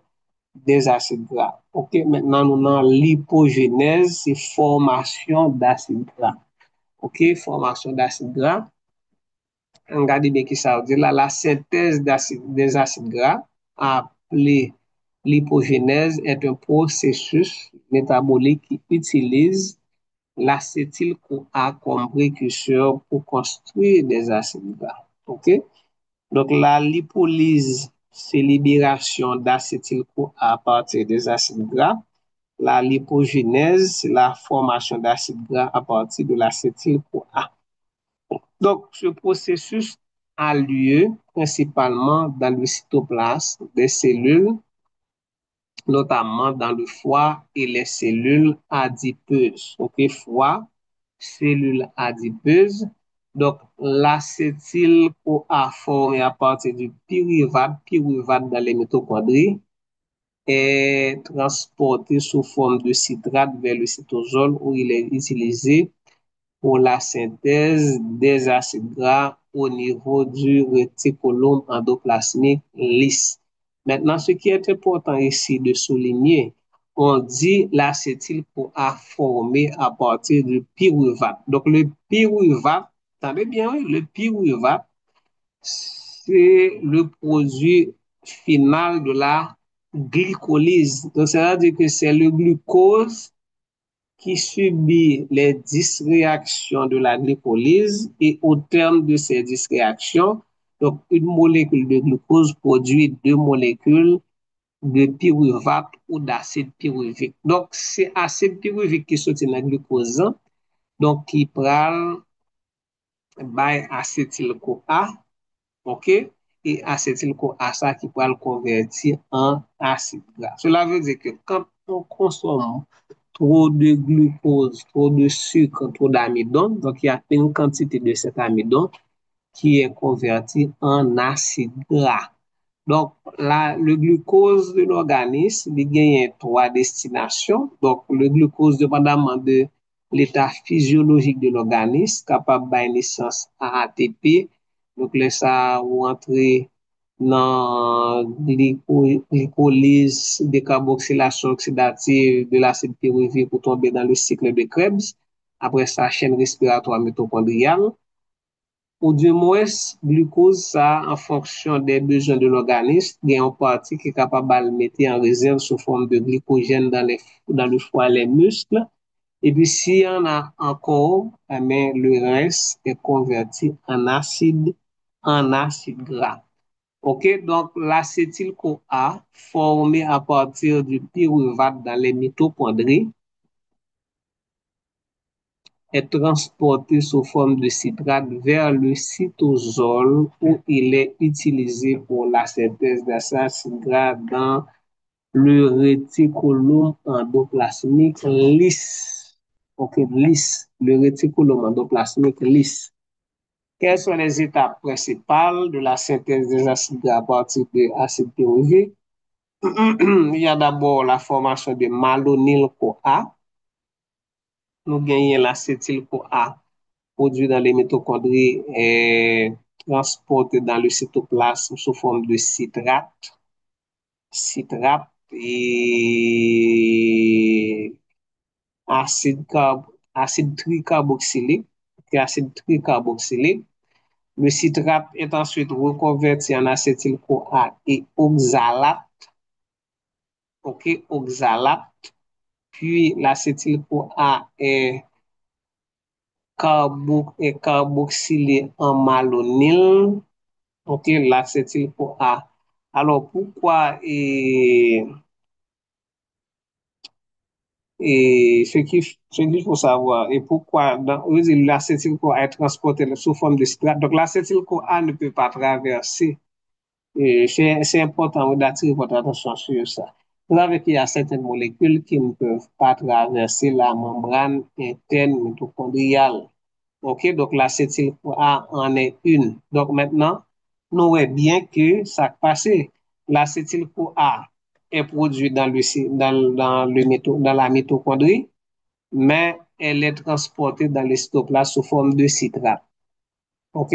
des acides gras. Ok, maintenant nous avons l'hypogénèse, c'est formation d'acides gras. Ok, formation d'acides gras. Regardez bien qui ça veut dire là, la synthèse des acides gras, appelée l'hypogénèse, est un processus métabolique qui utilise l'acétyl-CoA comme précurseur pour construire des acides gras. Ok? Donc, la lipolyse, c'est libération d'acétyl-CoA à partir des acides gras. La lipogénèse, c'est la formation d'acides gras à partir de l'acétyl-CoA. Donc, ce processus a lieu principalement dans le cytoplasme des cellules, notamment dans le foie et les cellules adipeuses. Ok, foie, cellules adipeuses. Donc, l'acétyl-CoA formé à partir du pyruvate dans les mitochondries, est transporté sous forme de citrate vers le cytosol où il est utilisé pour la synthèse des acides gras au niveau du réticulum endoplasmique lisse. Maintenant, ce qui est important ici de souligner, on dit l'acétyl-CoA formé à partir du pyruvate. Donc, le pyruvate, attendez bien, oui, le pyruvate, c'est le produit final de la glycolyse. Donc, ça veut dire que c'est le glucose qui subit les 10 réactions de la glycolyse et au terme de ces 10 réactions, donc une molécule de glucose produit deux molécules de pyruvate ou d'acide pyruvique. Donc, c'est acide pyruvique qui sortit dans la glucose, donc qui prend by acétyl-CoA, ok? Et acétyl-CoA, ça qui peut le convertir en acide gras. Cela veut dire que quand on consomme trop de glucose, trop de sucre, trop d'amidon, donc il y a une quantité de cet amidon qui est converti en acide gras. Donc, le glucose de l'organisme, il gagne trois destinations. Donc, le glucose, dépendamment de l'état physiologique de l'organisme, capable de naissance à ATP. Donc, là, ça rentre dans glycolyse, décarboxylation oxydative de l'acide pyruvique pour tomber dans le cycle de Krebs. Après ça, chaîne respiratoire mitochondriale. ou du moins, glucose, ça, en fonction des besoins de l'organisme, il y a une partie qui est capable de le mettre en réserve sous forme de glycogène dans le foie, les muscles. Et puis, s'il y en a encore, eh bien, le reste est converti en acide gras. OK? Donc, l'acétyl-CoA, formé à partir du pyruvate dans les mitochondries, est transporté sous forme de citrate vers le cytosol où il est utilisé pour la synthèse d'acides gras dans le réticulum endoplasmique lisse. OK, lisse. Le réticulum endoplasmique lisse. Quelles sont les étapes principales de la synthèse des acides gras à partir de l'acides pyruvés? Il y a d'abord la formation de malonyl-CoA. Nous gagnons l'acétyl-CoA produit dans les mitochondries et transporté dans le cytoplasme sous forme de citrate et acide tricarboxylique, Le citrate est ensuite reconverti en acétyl-CoA et oxalate, ok, oxalate. Puis l'acétyl-CoA est carboxylé en malonyl, ok, l'acétyl-CoA. Alors, pourquoi ce qu'il faut savoir, et pourquoi l'acétyl-CoA est transporté sous forme de citrate. Donc, l'acétyl-CoA ne peut pas traverser. C'est important d'attirer votre attention sur ça. Vous savez qu'il y a certaines molécules qui ne peuvent pas traverser la membrane interne mitochondriale. OK, donc l'acétyl-CoA en est une. Donc maintenant, nous voyons bien que ça passe. L'acétyl-CoA est produit dans la mitochondrie, mais elle est transportée dans le cytoplasme sous forme de citrate. OK?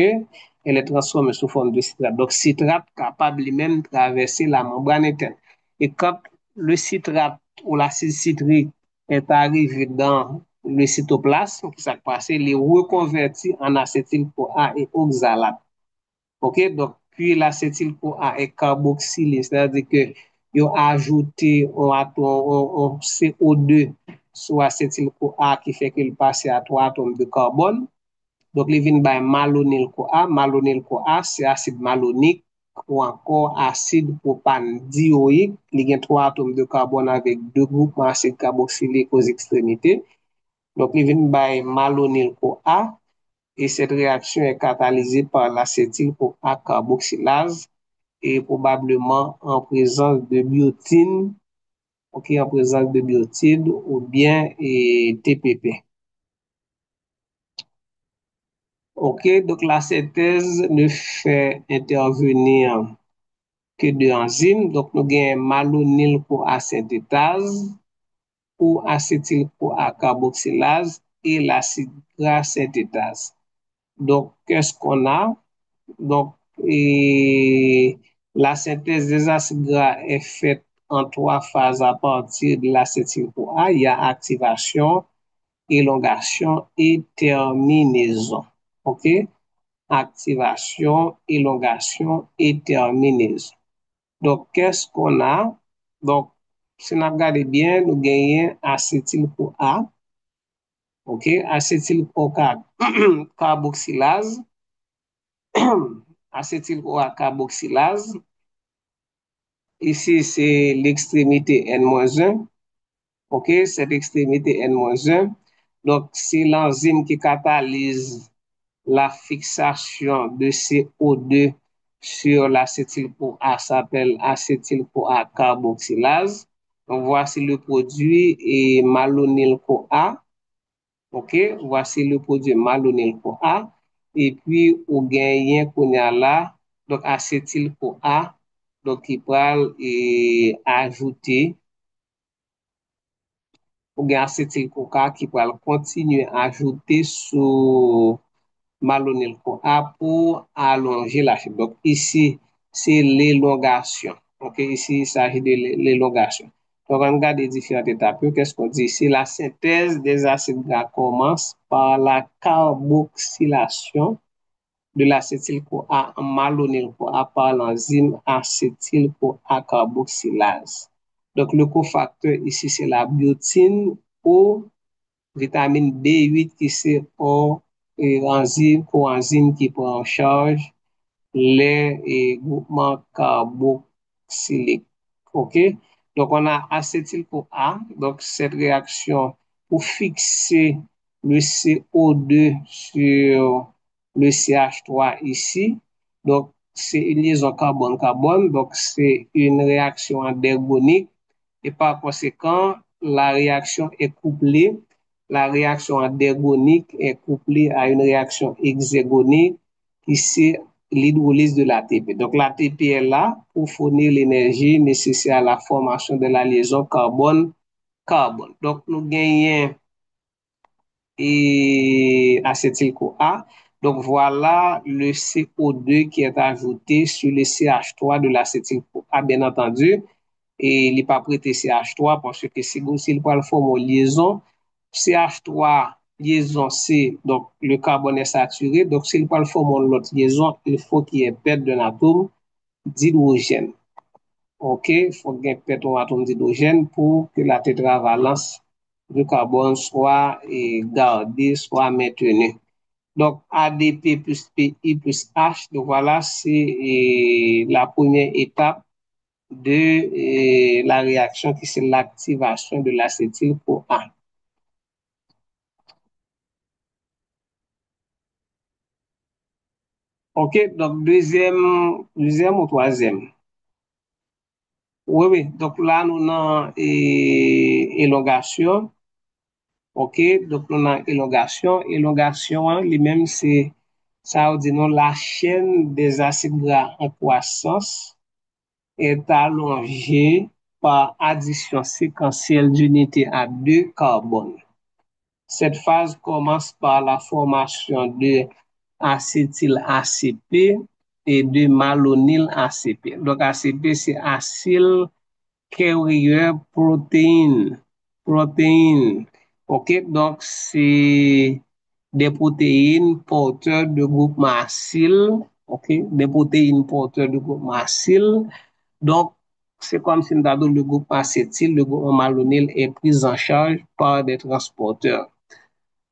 Elle est transformée sous forme de citrate. Donc, citrate capable lui-même de traverser la membrane interne. Et quand le citrate ou l'acide citrique est arrivé dans le cytoplasme, qui s'est passé, il est reconverti en acétyl-CoA et oxalate. OK? Donc, puis l'acétyl-CoA est carboxylé, c'est-à-dire que ils ont ajouté un atome, un CO2 sur acétyl-CoA qui fait qu'il passe à 3 atomes de carbone. Donc, il vient by malonyl-CoA. Malonyl-CoA, c'est acide malonique ou encore acide propanedioïque. Il y a 3 atomes de carbone avec 2 groupes acide carboxylique aux extrémités. Donc, il vient by malonyl-CoA et cette réaction est catalysée par l'acétyl-CoA carboxylase et probablement en présence de biotine, ok, en présence de biotine ou bien TPP. Ok, donc la synthèse ne fait intervenir que deux enzymes. Donc, nous avons malonyl-CoA synthétase ou acétyl-CoA carboxylase et l'acide gras synthétase. Donc, qu'est-ce qu'on a? Donc, la synthèse des acides gras est faite en 3 phases à partir de l'acétyl-CoA. Il y a activation, élongation et terminaison. OK? Activation, élongation et terminaison. Donc, qu'est-ce qu'on a? Donc, si on regarde bien, nous gagnons acétyl-CoA. OK? Acétyl-CoA carboxylase. Acétyl-CoA carboxylase. Ici, c'est l'extrémité N-1. OK? Cette extrémité N-1. Donc, c'est l'enzyme qui catalyse la fixation de CO2 sur l'acétyl-CoA s'appelle acétyl-CoA carboxylase. Donc, voici le produit et malonyl-CoA. OK? Voici le produit malonyl-CoA. Et puis, au gagnant qu'on a là, donc acétyl-CoA, donc il peut ajouter, ou gagnant acétyl-CoA qui peut continuer à ajouter sous malonyl-CoA pour allonger la fibre. Donc ici, c'est l'élongation. Ok, ici, il s'agit de l'élongation. Donc, on regarde les différentes étapes. Qu'est-ce qu'on dit ici? La synthèse des acides gras commence par la carboxylation de l'acétyl-CoA en malonyl-CoA par l'enzyme acétyl-CoA carboxylase. Donc, le cofacteur ici, c'est la biotine ou vitamine B8 qui c'est enzyme, coenzyme qui prend en charge les groupements carboxyliques. OK? Donc, on a acétyl-CoA. Donc, cette réaction pour fixer le CO2 sur le CH3 ici. Donc, c'est une liaison carbone-carbone. Donc, c'est une réaction endergonique. Et par conséquent, la réaction est couplée. La réaction endergonique est couplée à une réaction hexagonique qui c'est l'hydrolyse de l'ATP. Donc, l'ATP est là pour fournir l'énergie nécessaire à la formation de la liaison carbone-carbone. Donc, nous gagnons et acétyl-CoA. Donc, voilà le CO2 qui est ajouté sur le CH3 de l'acétyl-CoA, bien entendu. Et il n'est pas prêté CH3 parce que si il prend le forme liaison, CH3 liaison C, donc le carbone est saturé. Donc, s'il prend le forme l'autre liaison, il faut qu'il y ait perte d'un atome d'hydrogène. OK, il faut qu'il y ait perte d'un atome d'hydrogène pour que la tétravalence de carbone soit gardée, soit maintenue. Donc, ADP plus PI plus H, donc voilà, c'est la première étape de la réaction qui c'est l'activation de l'acétyl-CoA. OK, donc deuxième ou troisième. Oui, oui, donc là, nous avons élongation. OK, donc nous avons élongation. Élongation, lui-même, c'est, ça veut dire non, la chaîne des acides gras en croissance est allongée par addition séquentielle d'unités à deux carbone. Cette phase commence par la formation de acétyl-ACP et de malonyl-ACP. Donc, ACP, c'est acyl carrier protein. Protein. OK? Donc, c'est des protéines porteurs de groupement acyl. OK? Des protéines porteurs de groupement acyl. Donc, c'est comme si le groupe acétyl, le groupe malonyl est pris en charge par des transporteurs.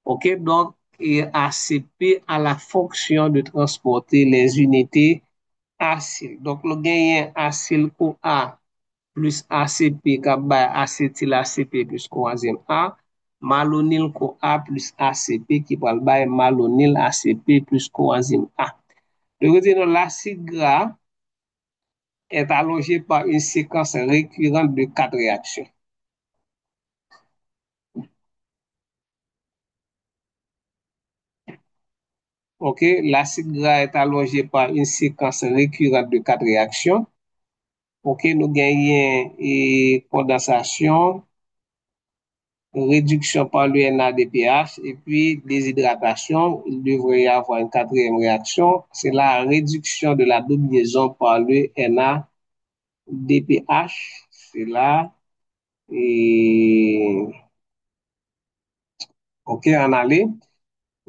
OK, donc ACP a la fonction de transporter les unités acyl. Donc, nous gagnons acyl-CoA plus ACP qui acétyl-ACP plus coenzyme A, malonyl-CoA plus ACP qui va malonyl-ACP plus coenzyme A. Donc, l'acide gras est allongé par une séquence récurrente de quatre réactions. OK, l'acide gras est allongé par une séquence récurrente de quatre réactions. OK, nous gagnons condensation, réduction par le NADPH et puis déshydratation. Il devrait y avoir une quatrième réaction. C'est la réduction de la double liaison par le NADPH. C'est là. Et... OK, en aller.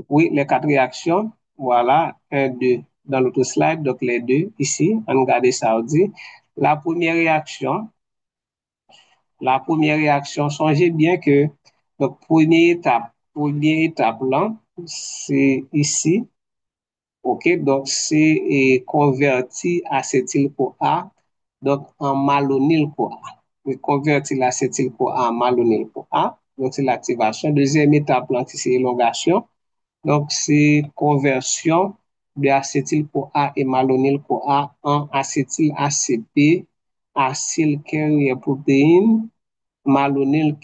Oui, les quatre réactions. Voilà, un, deux. Dans l'autre slide, donc les deux ici, on regarde ça aussi. La première réaction, songez bien que donc première étape là, c'est ici, ok, donc c'est converti acétyl-CoA donc en malonyl-CoA. Converti l'acétyl-CoA en malonyl-CoA, donc c'est l'activation. Deuxième étape là, c'est élongation. Donc, c'est conversion de acétyl-CoA et malonyl-CoA en acétyl-ACP, acyl carrier protein, malonyl-ACP.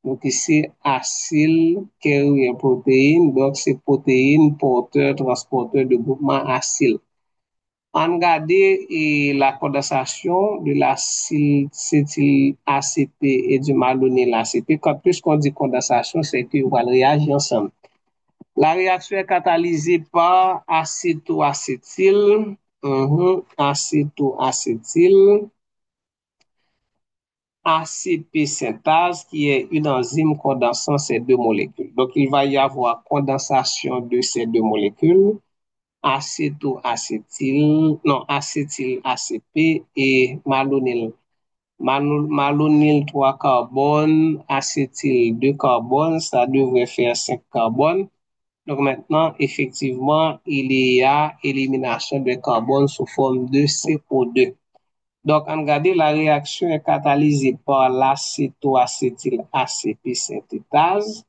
Donc, ici, acyl carrier protein, donc c'est protéine porteur, transporteur de groupement acyl. On regarde la condensation de l'acétyl-ACP et du malonyl-ACP. Quand plus qu'on dit condensation, c'est qu'ils vont réagir ensemble. La réaction est catalysée par acétoacétyl, acétoacétyl, ACP synthase qui est une enzyme condensant ces deux molécules. Donc, il va y avoir condensation de ces deux molécules, acétyl et malonyl. Malonyl 3 carbone, acétyl 2 carbone, ça devrait faire 5 carbone. Donc maintenant, effectivement, il y a élimination de carbone sous forme de CO2. Donc, on regarde, la réaction est catalysée par l'acétoacétyl ACP synthétase,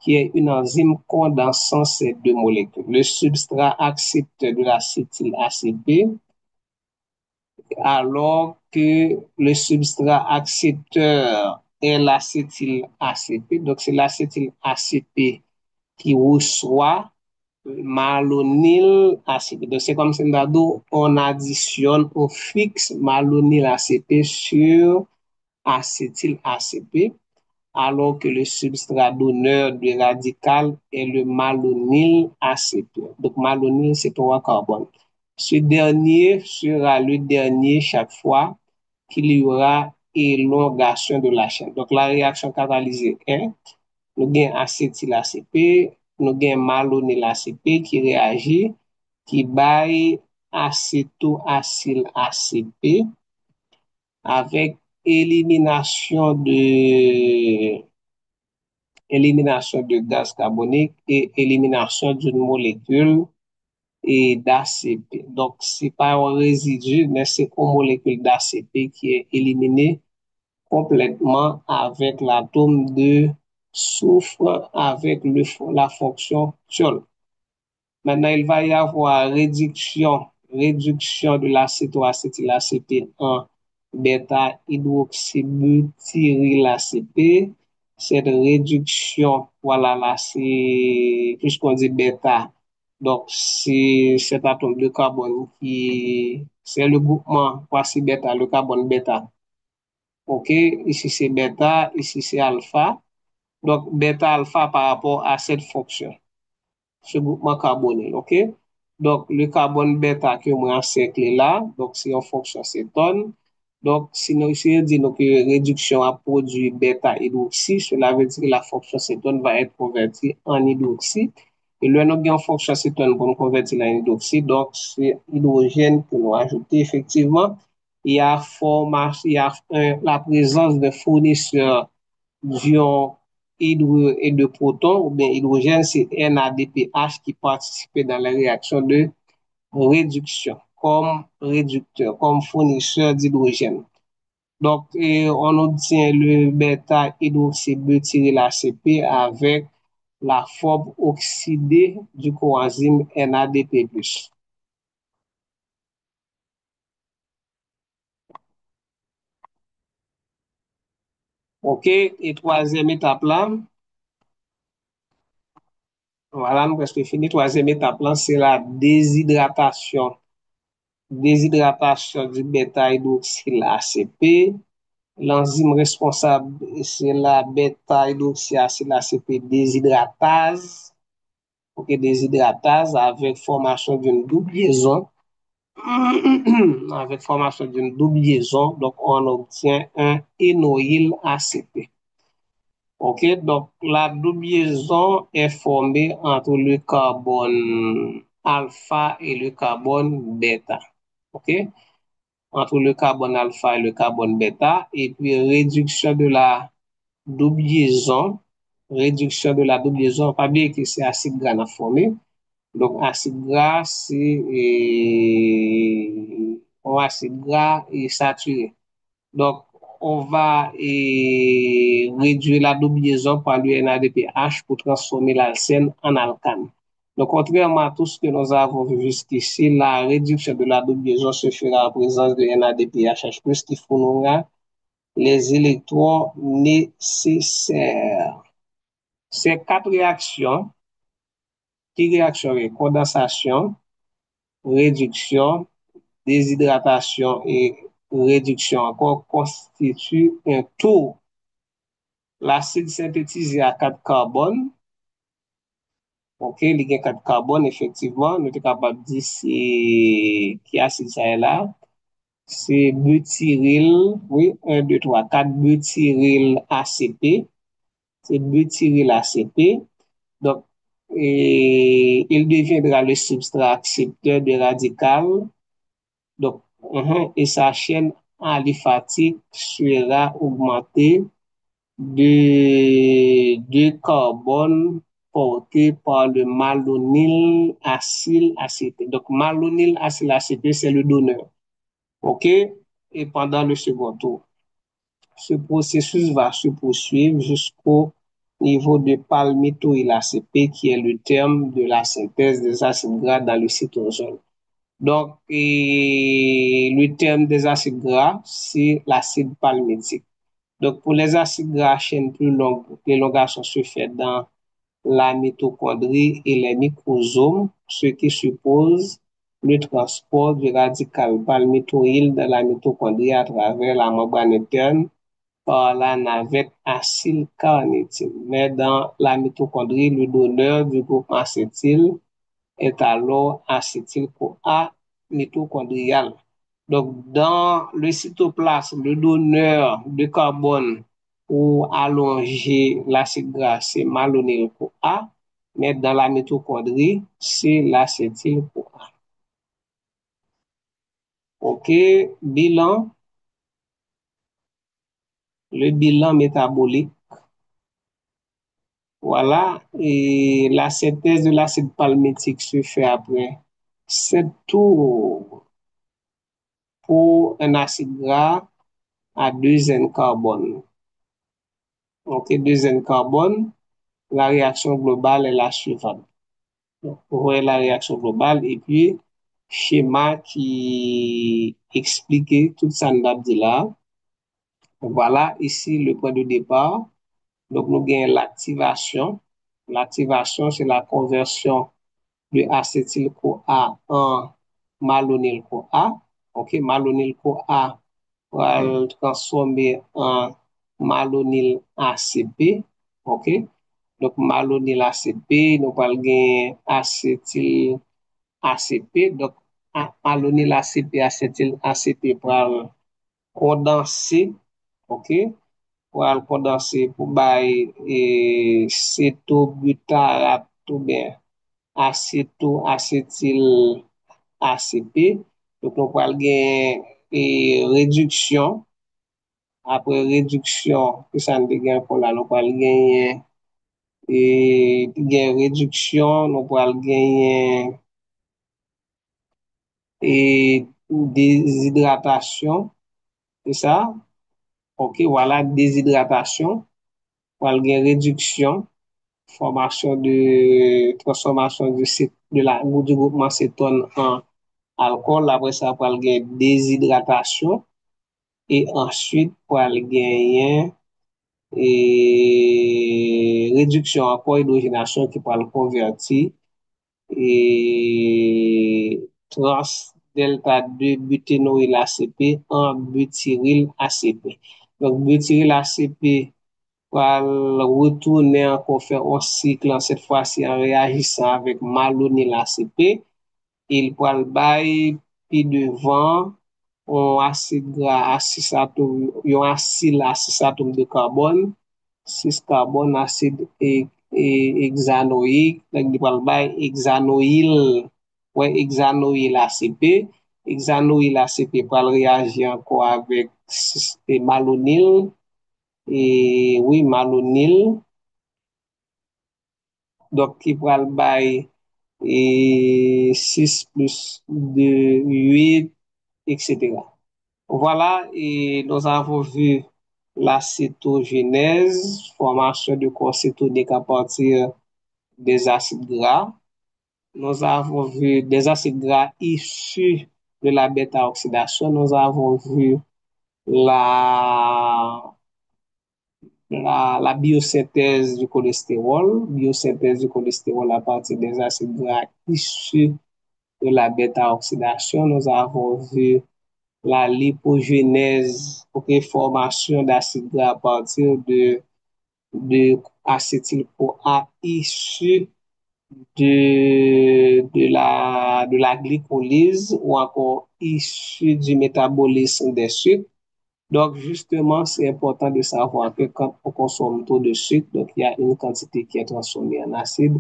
qui est une enzyme condensant ces deux molécules. Le substrat accepteur de l'acétyl ACP, alors que le substrat accepteur est l'acétyl ACP. Donc, c'est l'acétyl ACP qui reçoit malonyl ACP. Donc, c'est comme si on additionne, on fixe malonyl ACP sur acétyl ACP, alors que le substrat donneur du radical est le malonyl ACP. Donc, malonyl, c'est 3 carbone. Ce dernier sera le dernier chaque fois qu'il y aura élongation de la chaîne. Donc, la réaction catalysée est, nous avons acétyl ACP, nous avons malonyl ACP qui réagit, qui baille acétoacyl ACP avec élimination de gaz carbonique et élimination d'une molécule et d'ACP. Donc, c'est pas un résidu, mais c'est une molécule d'ACP qui est éliminée complètement avec l'atome de soufre avec la fonction thiol. Maintenant, il va y avoir réduction de l'acétoacétylacépine en bêta-hydroxybutyrylacépé. Cette réduction, voilà, là, c'est, puisqu'on dit bêta, donc c'est cet atome de carbone qui, c'est le groupement, voici bêta, le carbone bêta. OK, ici c'est bêta, ici c'est alpha. Donc, bêta-alpha par rapport à cette fonction, ce groupement carbonyle, OK? Donc, le carbone bêta que moi encerclé là, donc c'est en fonction cétone. Donc, si nous disons que réduction a produit bêta-hydroxy, cela veut dire que la fonction cétone va être convertie en hydroxy. Et là, nous avons une fonction cétone pour nous convertir en hydroxy. Donc, c'est hydrogène que nous ajoutons. Effectivement, il y a la présence de fournisseurs d'ions et de protons, ou bien hydrogène, c'est NADPH qui participe dans la réaction de réduction, comme réducteur, comme fournisseur d'hydrogène. Donc, on obtient le bêta-hydroxybutyrylACP avec la forme oxydée du coenzyme NADP+. OK, et troisième étape là, voilà, nous presque fini. Troisième étape là, c'est la déshydratation du bêta-hydroxyl ACP. L'enzyme responsable, c'est la bêta-hydroxyacyle ACP déshydratase. Ok, déshydratase avec formation d'une double liaison. Avec formation d'une double liaison, donc on obtient un énoïl ACP. Ok, donc la double liaison est formée entre le carbone alpha et le carbone bêta. Ok, entre le carbone alpha et le carbone bêta, et puis double liaison, réduction de la double liaison, pas bien que c'est acide gras à former. Donc, acide gras, c'est un acide gras et saturé. Donc, on va réduire la double liaison par le NADPH pour transformer l'alcène en alcane. Donc, contrairement à tout ce que nous avons vu jusqu'ici, la réduction de la double liaison se fera en présence de NADPH+, qui fournira les électrons nécessaires. Ces quatre réactions, qui réaction condensation, réduction, déshydratation et réduction encore constituent un tout. L'acide synthétisé à 4 carbone, ok, il y a 4 carbone, effectivement, nous sommes capables de dire qui acide ça est là. c'est butyryl, oui, un 2 3 4 butyryl ACP, c'est butyryl ACP. Donc, il deviendra le substrat accepteur de radical. Donc, et sa chaîne aliphatique sera augmentée de carbone porté par le malonyl acyl acété. Donc, malonyl acyl acété, c'est le donneur. OK? Et pendant le second tour, ce processus va se poursuivre jusqu'au niveau de palmitoyl ACP, qui est le terme de la synthèse des acides gras dans le cytosol. Donc, le terme des acides gras, c'est l'acide palmitique. Donc, pour les acides gras à chaîne plus longue, l'élongation se fait dans la mitochondrie et les microsomes, ce qui suppose le transport du radical palmitoyl dans la mitochondrie à travers la membrane interne par la navette acyle-carnitine. Mais dans la mitochondrie, le donneur du groupe acétyl est alors acétyl-CoA mitochondrial. Donc, dans le cytoplasme, le donneur de carbone pour allonger l'acide gras, c'est malonyl-CoA, mais dans la mitochondrie, c'est l'acétyl-CoA. OK, bilan, le bilan métabolique. Voilà, et la synthèse de l'acide palmitique se fait après 7 tours pour un acide gras à 2 N carbone. Donc, 2 N carbone, la réaction globale est la suivante. Donc, vous voyez la réaction globale et puis schéma qui explique tout ça là. Voilà ici le point de départ. Donc, nous gagnons l'activation. L'activation, c'est la conversion de acétyl-CoA en malonyl-CoA. OK, malonyl-CoA va le transformer en malonyl ACP. OK, donc malonyl ACP, nous allons gagner acétyl ACP. Donc, malonyl ACP, acétyl ACP pour condenser. OK, pour condenser pour bailler cétobutarate ou bien acéto-acétyl ACP. Donc, nous allons gagner réduction. Après réduction, que ça nous gagne pour là, nous allons gagner réduction, nous allons gagner déshydratation. C'est ça? OK, voilà, déshydratation. Nous allons gagner réduction, formation de transformation du groupement cétone en alcool. Après ça, pour gagner déshydratation. Et ensuite, pour gagner réduction encore hydrogénation qui peut le convertir et trans delta 2 buténoïl ACP en butyryl ACP. Donc, butyryl ACP va retourner encore faire un cycle, cette fois-ci en réagissant avec malonyl ACP. Il peut le bail, puis devant, un acide gras à 6 atomes, un acide à 6 atomes de carbone, 6 carbone, acide hexanoïque, donc il peut le bail hexanoïl, ouais, hexanoïl ACP. Hexanoïl ACP peut réagir encore avec malonyl, et oui, malonyl, donc qui peut le bail et 6 plus 2, 8, etc. Voilà, et nous avons vu la cétogénèse, formation de corps cétonique à partir des acides gras. Nous avons vu des acides gras issus de la bêta-oxydation. Nous avons vu la, la biosynthèse du cholestérol à partir des acides gras issus de la bêta-oxydation. Nous avons vu la lipogénèse, okay, formation d'acide gras à partir de acétyl-CoA issu de la glycolyse ou encore issu du métabolisme des sucres. Donc, justement, c'est important de savoir que quand on consomme trop de sucre, donc il y a une quantité qui est transformée en acide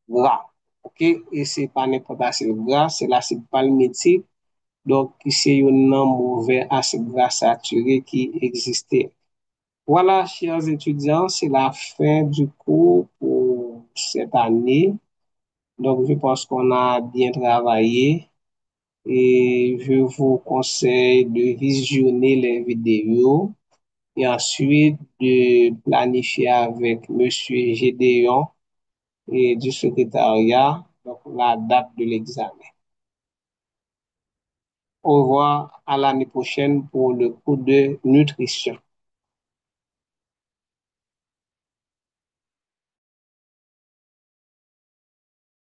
gras. OK? Et c'est pas n'importe acide gras, c'est l'acide palmitique. Donc, c'est un mauvais acide gras saturé qui existait. Voilà, chers étudiants, c'est la fin du cours pour cette année. Donc, je pense qu'on a bien travaillé et je vous conseille de visionner les vidéos et ensuite de planifier avec Monsieur Gédéon et du secrétariat donc, la date de l'examen. Au revoir à l'année prochaine pour le cours de nutrition.